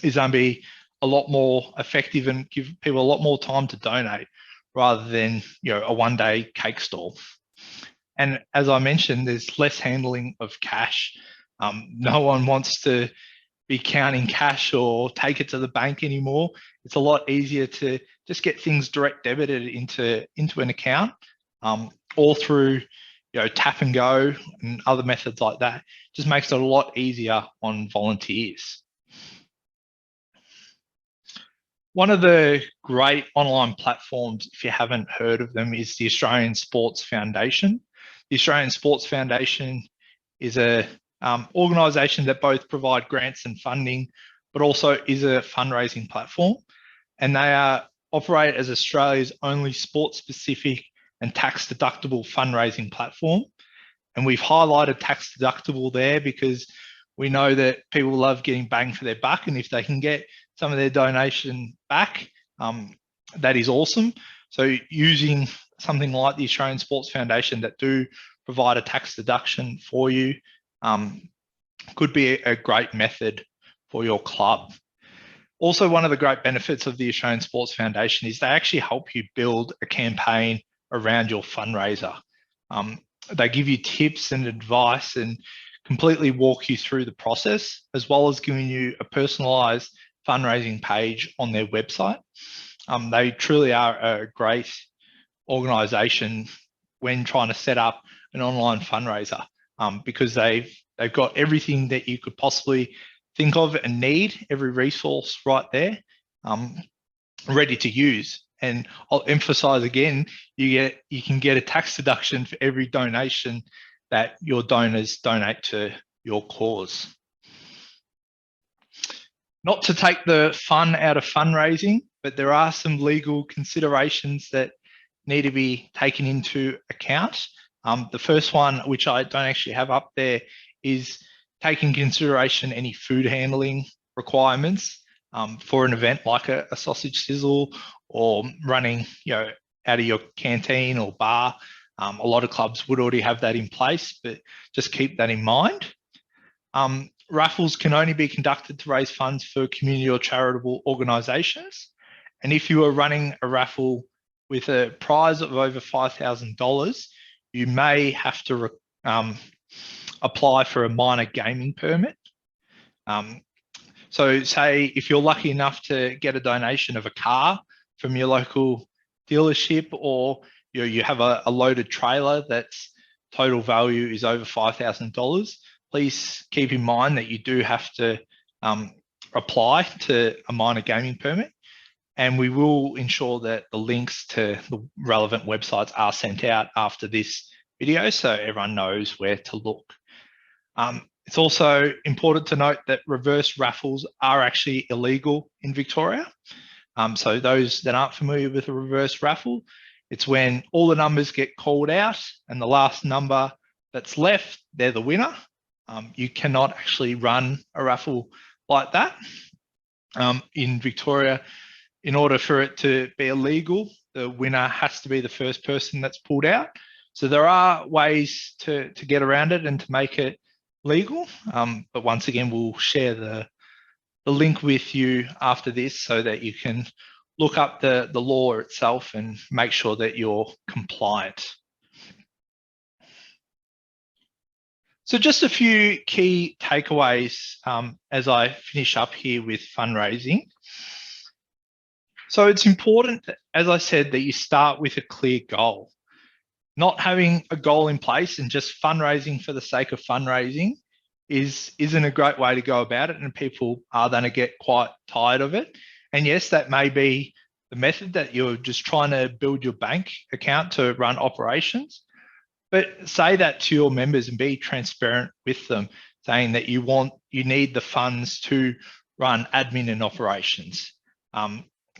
is going to be a lot more effective and give people a lot more time to donate rather than a one-day cake stall. And as I mentioned, there's less handling of cash. No one wants to be counting cash or take it to the bank anymore. It's a lot easier to just get things direct debited into an account, all through tap and go and other methods like that. Just makes it a lot easier on volunteers. One of the great online platforms, if you haven't heard of them, is the Australian Sports Foundation. The Australian Sports Foundation is a organisation that both provide grants and funding, but also is a fundraising platform. And they operate as Australia's only sports-specific and tax-deductible fundraising platform. And we've highlighted tax deductible there because we know that people love getting bang for their buck, and if they can get some of their donation back, that is awesome. So using something like the Australian Sports Foundation that do provide a tax deduction for you could be a great method for your club. Also, one of the great benefits of the Australian Sports Foundation is they actually help you build a campaign around your fundraiser. They give you tips and advice and completely walk you through the process, as well as giving you a personalised fundraising page on their website. They truly are a great organisation when trying to set up an online fundraiser, because they've got everything that you could possibly think of and need, every resource right there, ready to use. And I'll emphasize again, you can get a tax deduction for every donation that your donors donate to your cause. Not to take the fun out of fundraising, but there are some legal considerations that need to be taken into account. The first one, which I don't actually have up there, is taking consideration any food handling requirements for an event like a sausage sizzle, or running out of your canteen or bar. A lot of clubs would already have that in place, but just keep that in mind. Raffles can only be conducted to raise funds for community or charitable organisations. And if you are running a raffle with a prize of over $5,000, you may have to apply for a minor gaming permit. So say if you're lucky enough to get a donation of a car from your local dealership, or you have a loaded trailer that's total value is over $5,000, please keep in mind that you do have to apply to a minor gaming permit, and we will ensure that the links to the relevant websites are sent out after this video so everyone knows where to look. It's also important to note that reverse raffles are actually illegal in Victoria. So those that aren't familiar with a reverse raffle, it's when all the numbers get called out and the last number that's left, they're the winner. You cannot actually run a raffle like that. In Victoria, in order for it to be illegal, the winner has to be the first person that's pulled out. So there are ways to get around it and to make it legal. But once again, we'll share the link with you after this so that you can look up the law itself and make sure that you're compliant. So just a few key takeaways as I finish up here with fundraising. So it's important, as I said, that you start with a clear goal. Not having a goal in place and just fundraising for the sake of fundraising isn't a great way to go about it, and people are going to get quite tired of it. And yes, that may be the method, that you're just trying to build your bank account to run operations. But say that to your members and be transparent with them, saying that you need the funds to run admin and operations.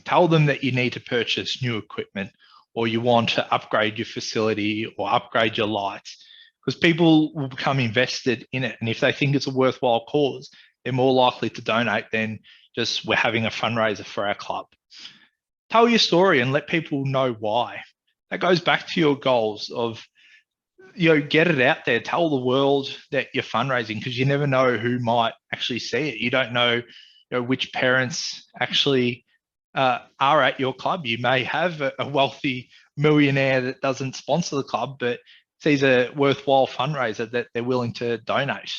Tell them that you need to purchase new equipment, or you want to upgrade your facility or upgrade your lights, because people will become invested in it. And if they think it's a worthwhile cause, they're more likely to donate than just we're having a fundraiser for our club. Tell your story and let people know why. That goes back to your goals of, get it out there, tell the world that you're fundraising, because you never know who might actually see it. You don't know, which parents actually are at your club. You may have a wealthy millionaire that doesn't sponsor the club, but sees a worthwhile fundraiser that they're willing to donate.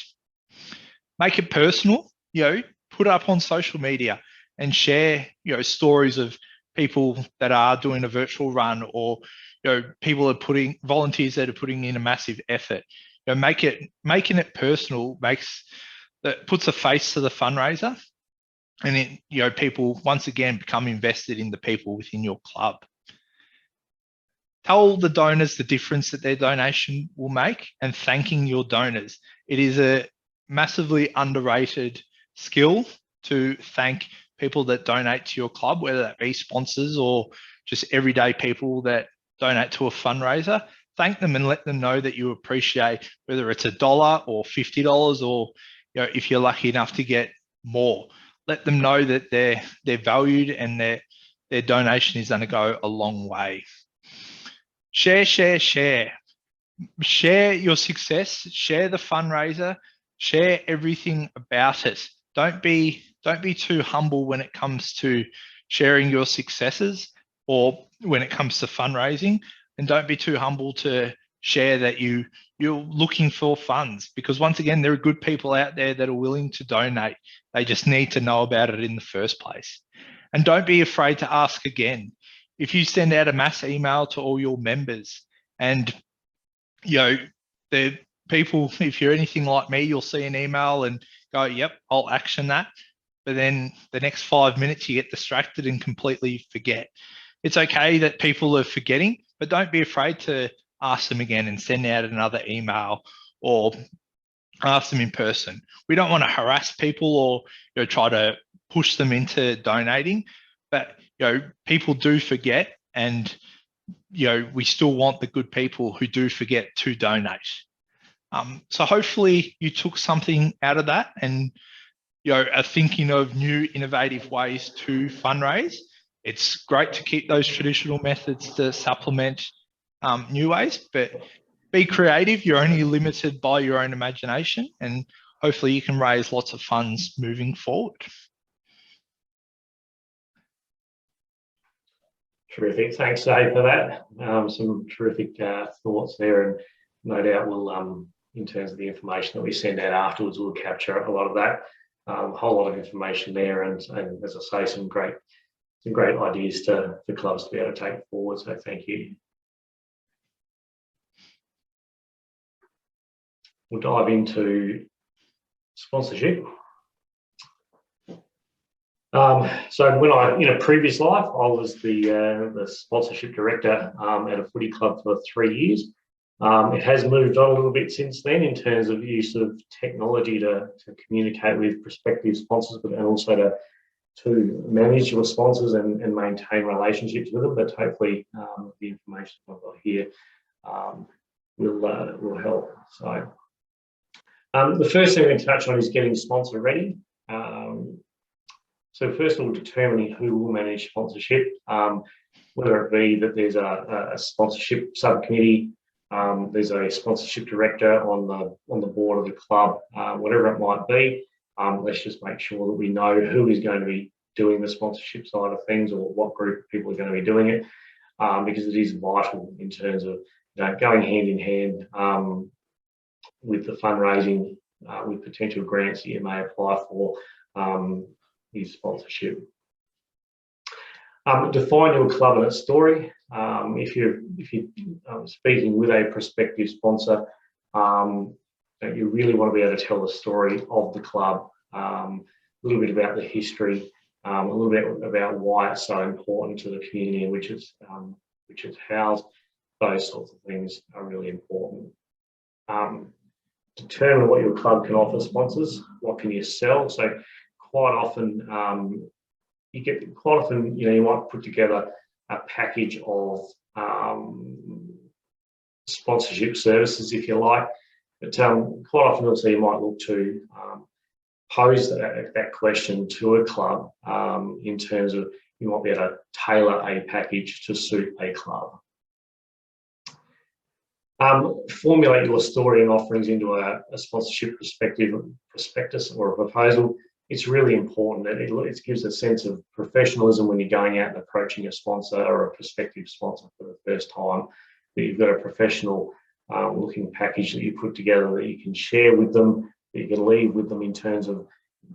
Make it personal, put it up on social media and share, stories of people that are doing a virtual run, or, volunteers that are putting in a massive effort. Making it personal puts a face to the fundraiser, and people once again become invested in the people within your club. Tell the donors the difference that their donation will make, and thanking your donors. It is a massively underrated skill to thank people that donate to your club, whether that be sponsors or just everyday people that donate to a fundraiser. Thank them and let them know that you appreciate, whether it's $1 or $50, or if you're lucky enough to get more. Let them know that they're valued and their donation is going to go a long way. Share your success, share the fundraiser, share everything about it. Don't be too humble when it comes to sharing your successes, or when it comes to fundraising, and don't be too humble to share that you're looking for funds, because once again, there are good people out there that are willing to donate. They just need to know about it in the first place. And don't be afraid to ask again. If you send out a mass email to all your members, and the people, if you're anything like me, you'll see an email and go, yep, I'll action that. But then the next 5 minutes, you get distracted and completely forget. It's okay that people are forgetting, but don't be afraid to ask them again and send out another email, or ask them in person. We don't want to harass people or try to push them into donating, but people do forget, and we still want the good people who do forget to donate. So hopefully you took something out of that, and are thinking of new innovative ways to fundraise. It's great to keep those traditional methods to supplement new ways, but be creative. You're only limited by your own imagination, and hopefully you can raise lots of funds moving forward. Terrific. Thanks, Dave, for that. Some terrific thoughts there, and no doubt we'll, in terms of the information that we send out afterwards, we'll capture a lot of that. A whole lot of information there, and as I say, some great ideas for clubs to be able to take forward. So thank you. We'll dive into sponsorship. So when in a previous life, I was the sponsorship director at a footy club for 3 years. It has moved on a little bit since then in terms of use of technology to communicate with prospective sponsors, but and also to manage your sponsors and maintain relationships with them. But hopefully the information I've got here will help. So the first thing we touch on is getting sponsor ready. So first of all, determining who will manage sponsorship, whether it be that there's a sponsorship subcommittee, there's a sponsorship director on the board of the club, whatever it might be. Let's just make sure that we know who is going to be doing the sponsorship side of things, or what group of people are going to be doing it, because it is vital in terms of going hand in hand with the fundraising, with potential grants that you may apply for. Is sponsorship. Define your club and its story. If you're speaking with a prospective sponsor, you really want to be able to tell the story of the club, a little bit about the history, a little bit about why it's so important to the community in which it's housed. Those sorts of things are really important. Determine what your club can offer sponsors. What can you sell? So quite often, you might put together a package of sponsorship services, if you like. But quite often also you might look to pose that question to a club in terms of you might be able to tailor a package to suit a club. Formulate your story and offerings into a sponsorship prospectus or a proposal. It's really important that it gives a sense of professionalism when you're going out and approaching a sponsor or a prospective sponsor for the first time, that you've got a professional looking package that you put together that you can share with them, that you can leave with them in terms of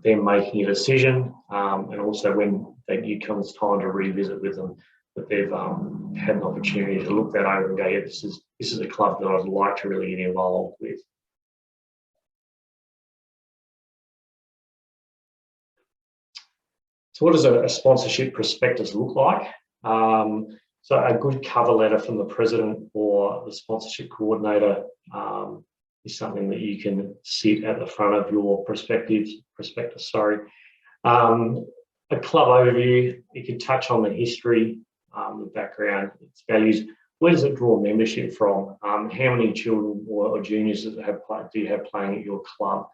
them making a decision, and also when it comes time to revisit with them, that they've had an opportunity to look that over and go, yeah, this is a club that I'd like to really get involved with. So what does a sponsorship prospectus look like? So a good cover letter from the president or the sponsorship coordinator is something that you can sit at the front of your prospectus. A club overview, you can touch on the history, the background, its values. Where does it draw membership from? How many children or juniors do you have playing at your club?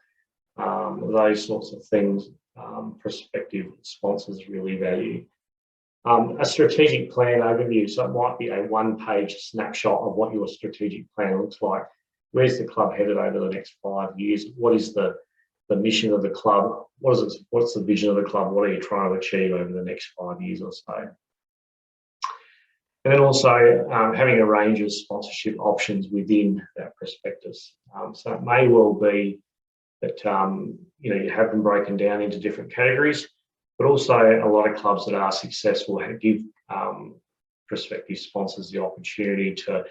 Those sorts of things prospective sponsors really value. A strategic plan overview, so it might be a one-page snapshot of what your strategic plan looks like. Where's the club headed over the next 5 years? What is the mission of the club? What's the vision of the club? What are you trying to achieve over the next 5 years or so? And then also having a range of sponsorship options within that prospectus. So it may well be that you have them broken down into different categories, but also a lot of clubs that are successful give prospective sponsors the opportunity to,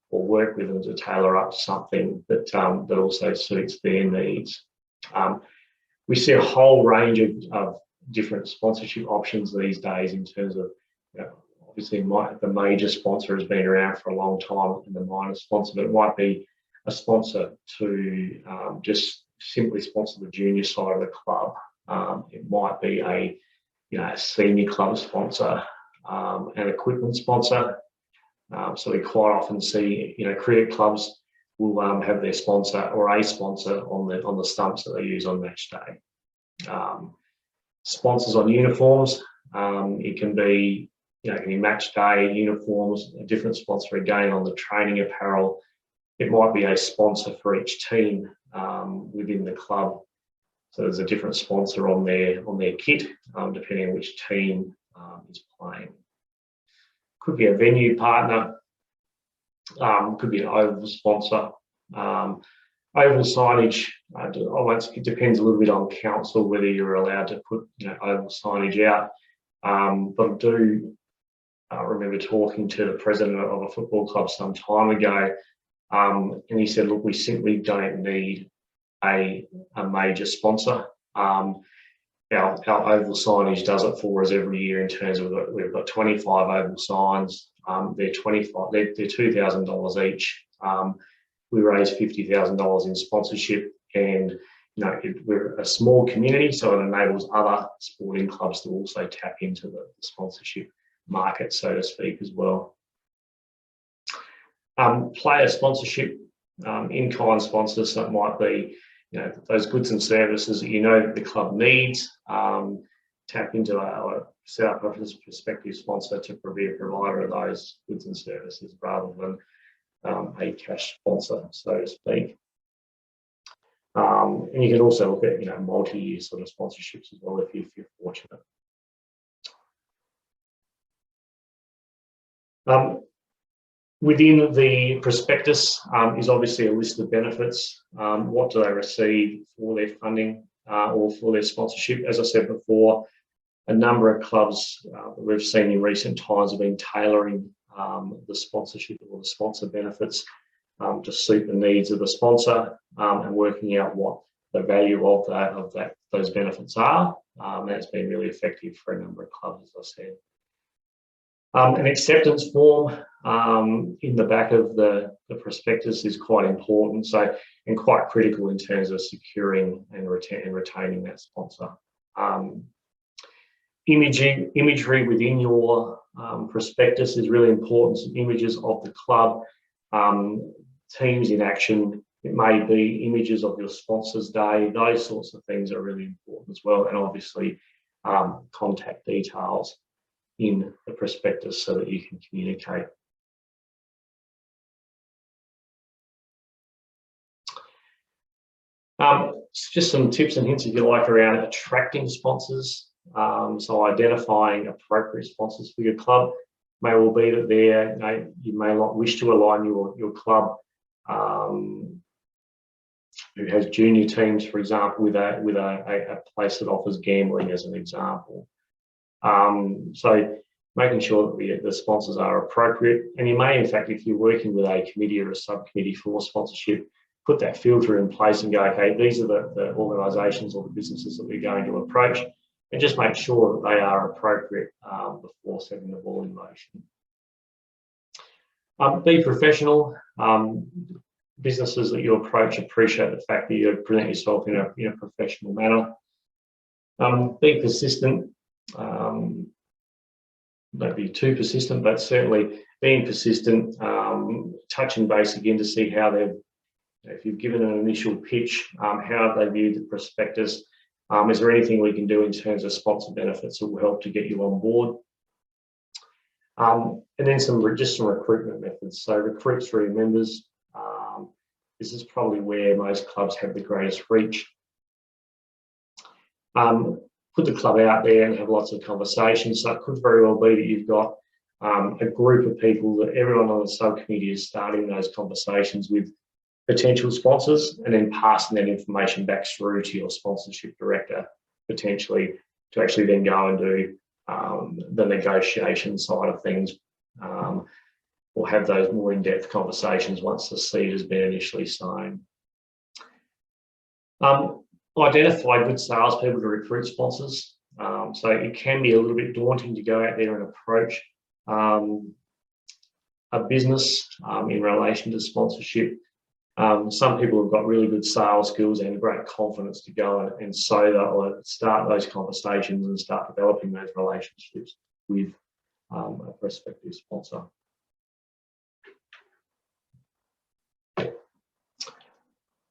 or work with them to tailor up something that that also suits their needs. We see a whole range of different sponsorship options these days in terms of, obviously the major sponsor has been around for a long time and the minor sponsor, but it might be a sponsor to just simply sponsor the junior side of the club. It might be a senior club sponsor, an equipment sponsor. So we quite often see cricket clubs will have their sponsor or a sponsor on the stumps that they use on match day. Sponsors on uniforms. It can be match day uniforms. A different sponsor again on the training apparel. It might be a sponsor for each team within the club. So there's a different sponsor on their kit, depending on which team is playing. Could be a venue partner, could be an oval sponsor. Oval signage, it depends a little bit on council whether you're allowed to put oval signage out. But I do remember talking to the president of a football club some time ago, and he said, look, we simply don't need a major sponsor. Our oval signage does it for us every year in terms of we've got 25 oval signs. They're $2,000 each. We raise $50,000 in sponsorship, and we're a small community, so it enables other sporting clubs to also tap into the sponsorship market, so to speak, as well. Player sponsorship, in-kind sponsors, so it might be those goods and services that the club needs. Tap into or set up a prospective sponsor to be a provider of those goods and services rather than a cash sponsor, so to speak. And you can also look at multi-year sort of sponsorships as well if you're fortunate. Within the prospectus is obviously a list of benefits. What do they receive for their funding or for their sponsorship? As I said before, a number of clubs that we've seen in recent times have been tailoring the sponsorship or the sponsor benefits to suit the needs of the sponsor and working out what the value of those benefits are. That's been really effective for a number of clubs, as I said. An acceptance form in the back of the prospectus is quite important, and quite critical in terms of securing and retaining that sponsor. Imagery within your prospectus is really important. Some images of the club, teams in action. It may be images of your sponsors' day. Those sorts of things are really important as well, and obviously contact details in the prospectus so that you can communicate. Just some tips and hints, if you like, around attracting sponsors. So identifying appropriate sponsors for your club. May well be that you may not wish to align your club who has junior teams, for example, with a place that offers gambling as an example. So making sure that the sponsors are appropriate. And you may, in fact, if you're working with a committee or a subcommittee for sponsorship, put that filter in place and go, okay, these are the organisations or the businesses that we're going to approach, and just make sure that they are appropriate before setting the ball in motion. Be professional. Businesses that you approach appreciate the fact that you present yourself in a professional manner. Be persistent. Don't be too persistent, but certainly being persistent, touching base again to see how if you've given an initial pitch, how have they viewed the prospectus? Is there anything we can do in terms of sponsor benefits that will help to get you on board? And then just some recruitment methods. So recruit through members. This is probably where most clubs have the greatest reach. Put the club out there and have lots of conversations. So it could very well be that you've got a group of people that everyone on the subcommittee is starting those conversations with potential sponsors and then passing that information back through to your sponsorship director, potentially, to actually then go and do the negotiation side of things, or have those more in-depth conversations once the seed has been initially sown. Identify good salespeople to recruit sponsors. So it can be a little bit daunting to go out there and approach a business in relation to sponsorship. Some people have got really good sales skills and great confidence to go and sow that or start those conversations and start developing those relationships with a prospective sponsor.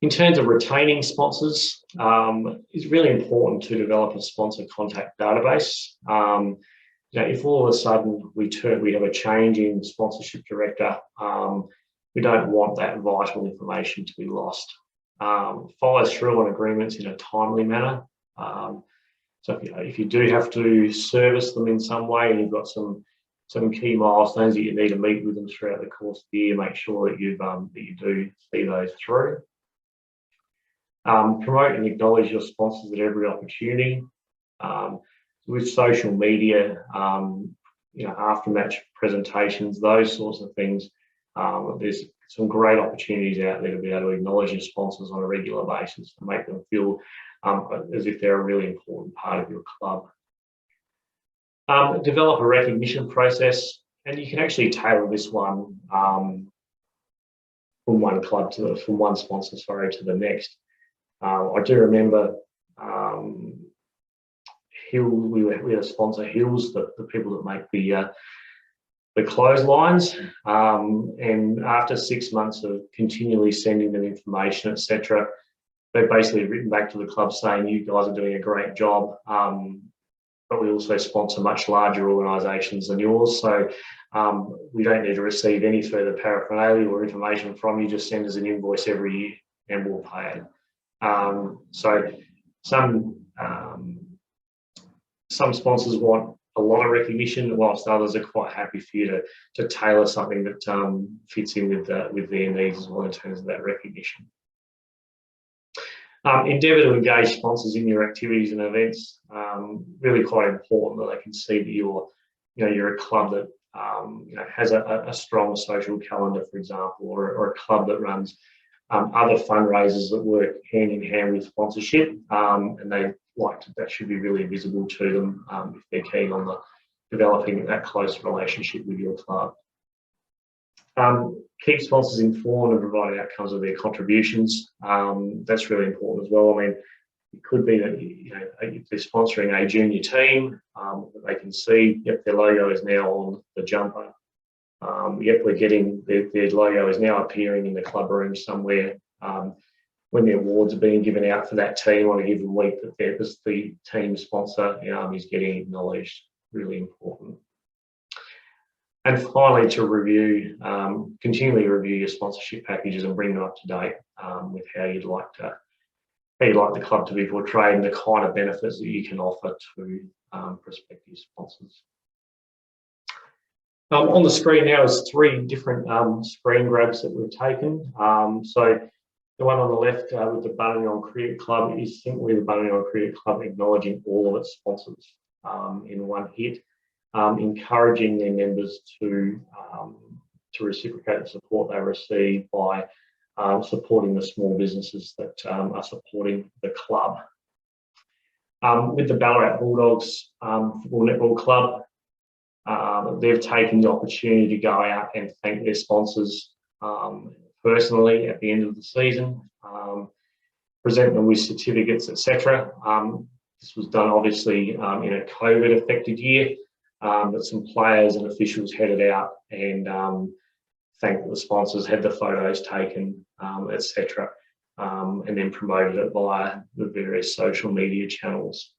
In terms of retaining sponsors, it's really important to develop a sponsor contact database. If all of a sudden we have a change in sponsorship director, we don't want that vital information to be lost. Follow through on agreements in a timely manner. So if you do have to service them in some way and you've got some key milestones that you need to meet with them throughout the course of the year, make sure that you do see those through. Promote and acknowledge your sponsors at every opportunity. With social media, after match presentations, those sorts of things, there's some great opportunities out there to be able to acknowledge your sponsors on a regular basis and make them feel as if they're a really important part of your club. Develop a recognition process, and you can actually tailor this one from one sponsor, to the next. I do remember we had a sponsor, Hills, the people that make the clotheslines, and after 6 months of continually sending them information, etc., they've basically written back to the club saying, you guys are doing a great job, but we also sponsor much larger organisations than yours, so we don't need to receive any further paraphernalia or information from you. Just send us an invoice every year and we'll pay it. So some sponsors want a lot of recognition, whilst others are quite happy for you to tailor something that fits in with their needs as well in terms of that recognition. Endeavour to engage sponsors in your activities and events. Really quite important that they can see that you're a club that has a strong social calendar, for example, or a club that runs other fundraisers that work hand in hand with sponsorship, and that should be really visible to them if they're keen on developing that close relationship with your club. Keep sponsors informed and provide outcomes of their contributions. That's really important as well. I mean, it could be that if they're sponsoring a junior team, that they can see, yep, their logo is now on the jumper. Yep, we're getting their logo is now appearing in the club room somewhere. When the awards are being given out for that team on a given week, that the team sponsor is getting acknowledged. Really important. And finally, to continually review your sponsorship packages and bring them up to date with how you'd like the club to be portrayed and the kind of benefits that you can offer to prospective sponsors. On the screen now is 3 different screen grabs that we've taken. So the one on the left with the Buninyong Cricket Club is simply the Buninyong Cricket Club acknowledging all of its sponsors in one hit, encouraging their members to reciprocate the support they receive by supporting the small businesses that are supporting the club. With the Ballarat Bulldogs Football Netball Club, they've taken the opportunity to go out and thank their sponsors personally at the end of the season, present them with certificates, etc. This was done obviously in a COVID affected year, but some players and officials headed out and thanked the sponsors, had the photos taken, etc. And then promoted it via the various social media channels.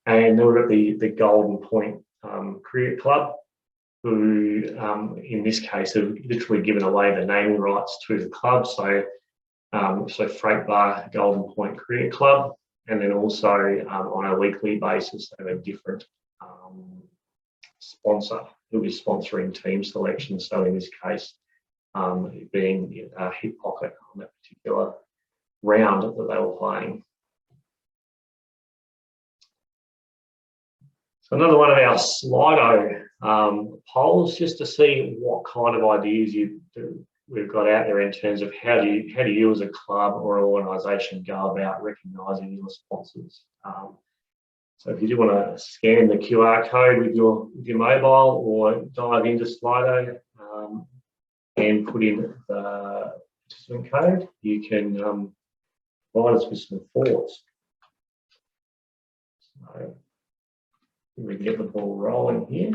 And then we've got the Golden Point Cricket Club, who in this case have literally given away the naming rights to the club. So Freight Bar Golden Point Cricket Club, and then also on a weekly basis they have a different sponsor who is sponsoring team selection. So in this case, being Hip Pocket on that particular round that they were playing. So another one of our Slido polls, just to see what kind of ideas we've got out there in terms of how do you as a club or an organisation go about recognising your sponsors. So if you do want to scan the QR code with your mobile or dive into Slido and put in the participant code, you can provide us with some thoughts. So we can get the ball rolling here.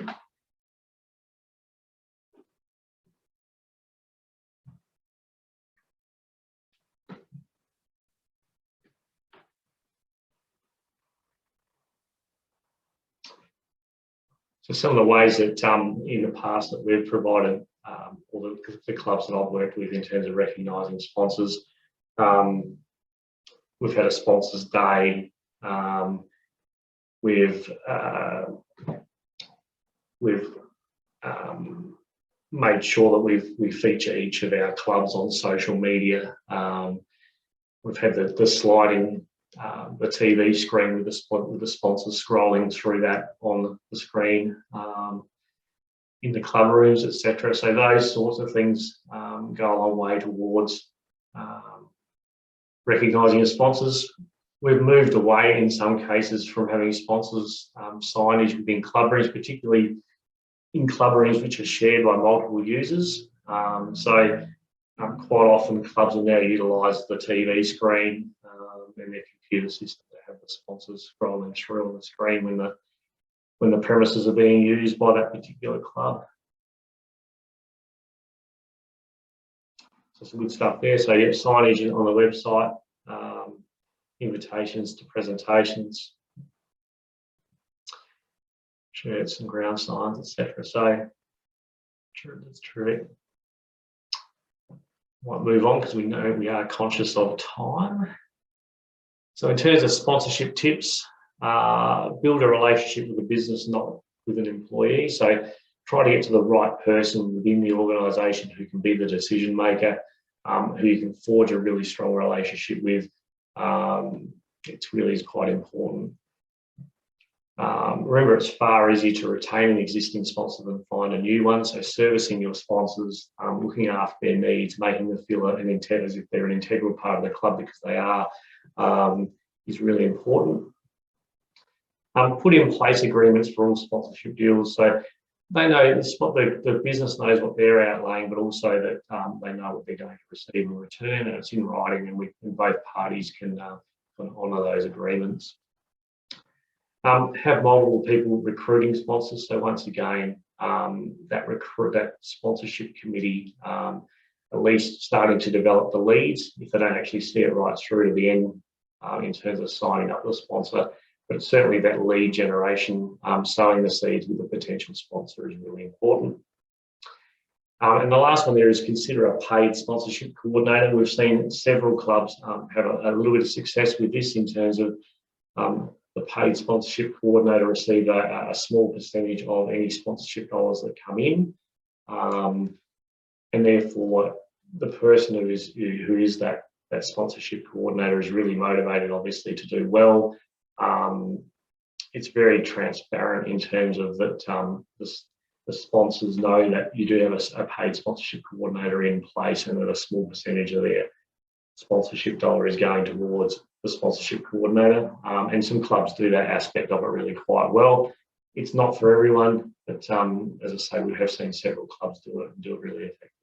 So some of the ways that in the past that we've provided all the clubs that I've worked with in terms of recognising sponsors, we've had a sponsors day. We've made sure that we feature each of our clubs on social media. We've had the sliding the TV screen with the sponsors scrolling through that on the screen in the club rooms, etc. So those sorts of things go a long way towards recognising your sponsors. We've moved away in some cases from having sponsors signage within club rooms, particularly in club rooms which are shared by multiple users. So quite often clubs will now utilise the TV screen and their computer system to have the sponsors scrolling through on the screen when the premises are being used by that particular club. So some good stuff there. So yeah, signage on the website, invitations to presentations, shirts and ground signs, etc. So that's terrific. Might move on because we know we are conscious of time. So in terms of sponsorship tips, build a relationship with a business, not with an employee. So try to get to the right person within the organisation who can be the decision maker, who you can forge a really strong relationship with. It really is quite important. Remember, it's far easier to retain an existing sponsor than find a new one. So servicing your sponsors, looking after their needs, making them feel as if they're an integral part of the club, because they are, is really important. Put in place agreements for all sponsorship deals, so they know the business knows what they're outlaying, but also that they know what they're going to receive in return, and it's in writing, and both parties can honour those agreements. Have multiple people recruiting sponsors. So once again, that sponsorship committee, at least starting to develop the leads, if they don't actually see it right through to the end in terms of signing up the sponsor. But certainly that lead generation, sowing the seeds with a potential sponsor is really important. And the last one there is consider a paid sponsorship coordinator. We've seen several clubs have a little bit of success with this in terms of the paid sponsorship coordinator receive a small percentage of any sponsorship dollars that come in. And therefore, the person who is that sponsorship coordinator is really motivated, obviously, to do well. It's very transparent in terms of that the sponsors know that you do have a paid sponsorship coordinator in place, and that a small percentage of their sponsorship dollar is going towards the sponsorship coordinator. And some clubs do that aspect of it really quite well. It's not for everyone, but as I say, we have seen several clubs do it and do it really effectively.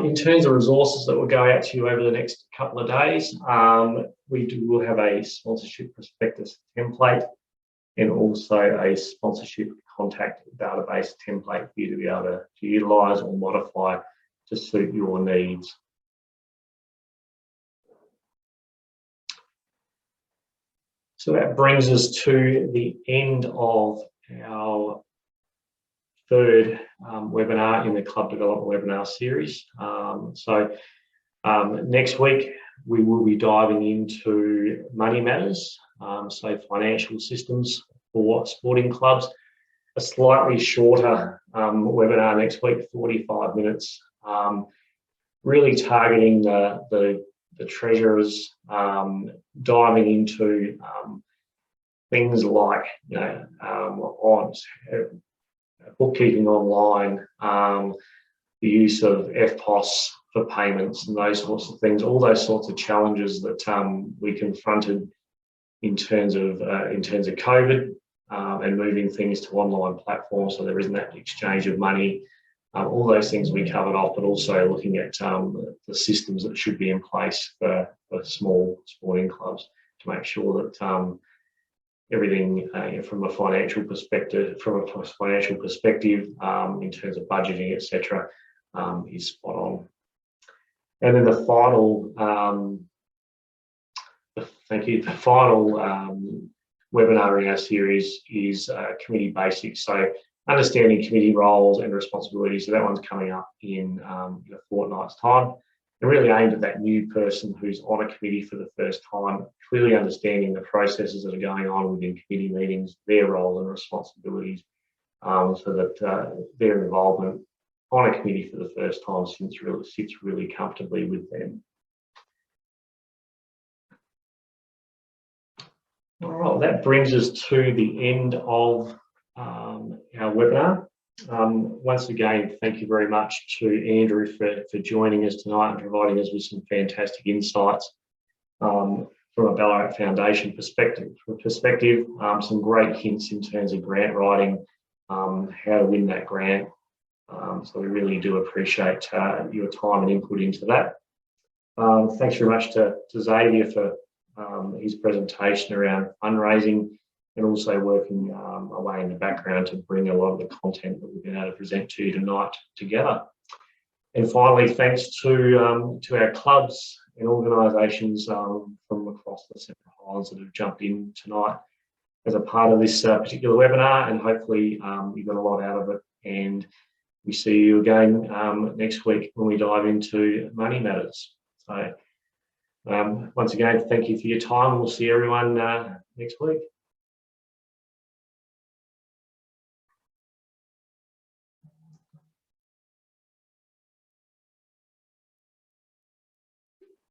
In terms of resources that will go out to you over the next couple of days, will have a sponsorship prospectus template and also a sponsorship contact database template for you to be able to utilise or modify to suit your needs. So that brings us to the end of our third webinar in the Club Development Webinar Series. Next week, we will be diving into money matters, so financial systems for sporting clubs. A slightly shorter webinar next week, 45 minutes, really targeting the treasurers, diving into things like bookkeeping online, the use of FPOS for payments and those sorts of things, all those sorts of challenges that we confronted in terms of COVID and moving things to online platforms so there isn't that exchange of money. All those things we covered off, but also looking at the systems that should be in place for small sporting clubs to make sure that everything from a financial perspective, in terms of budgeting, etc., is spot on. And then the final, the final webinar in our series is committee basics. So understanding committee roles and responsibilities. So that one's coming up in a fortnight's time. And really aimed at that new person who's on a committee for the first time, clearly understanding the processes that are going on within committee meetings, their role and responsibilities, so that their involvement on a committee for the first time sits really comfortably with them. All right, that brings us to the end of our webinar. Once again, thank you very much to Andrew for joining us tonight and providing us with some fantastic insights from a Ballarat Foundation perspective. Some great hints in terms of grant writing, how to win that grant. So we really do appreciate your time and input into that. Thanks very much to Xavier for his presentation around fundraising, and also working away in the background to bring a lot of the content that we've been able to present to you tonight together. And finally, thanks to our clubs and organisations from across the Central Highlands that have jumped in tonight as a part of this particular webinar, and hopefully you got a lot out of it. And we see you again next week when we dive into money matters. So once again, thank you for your time. We'll see everyone next week.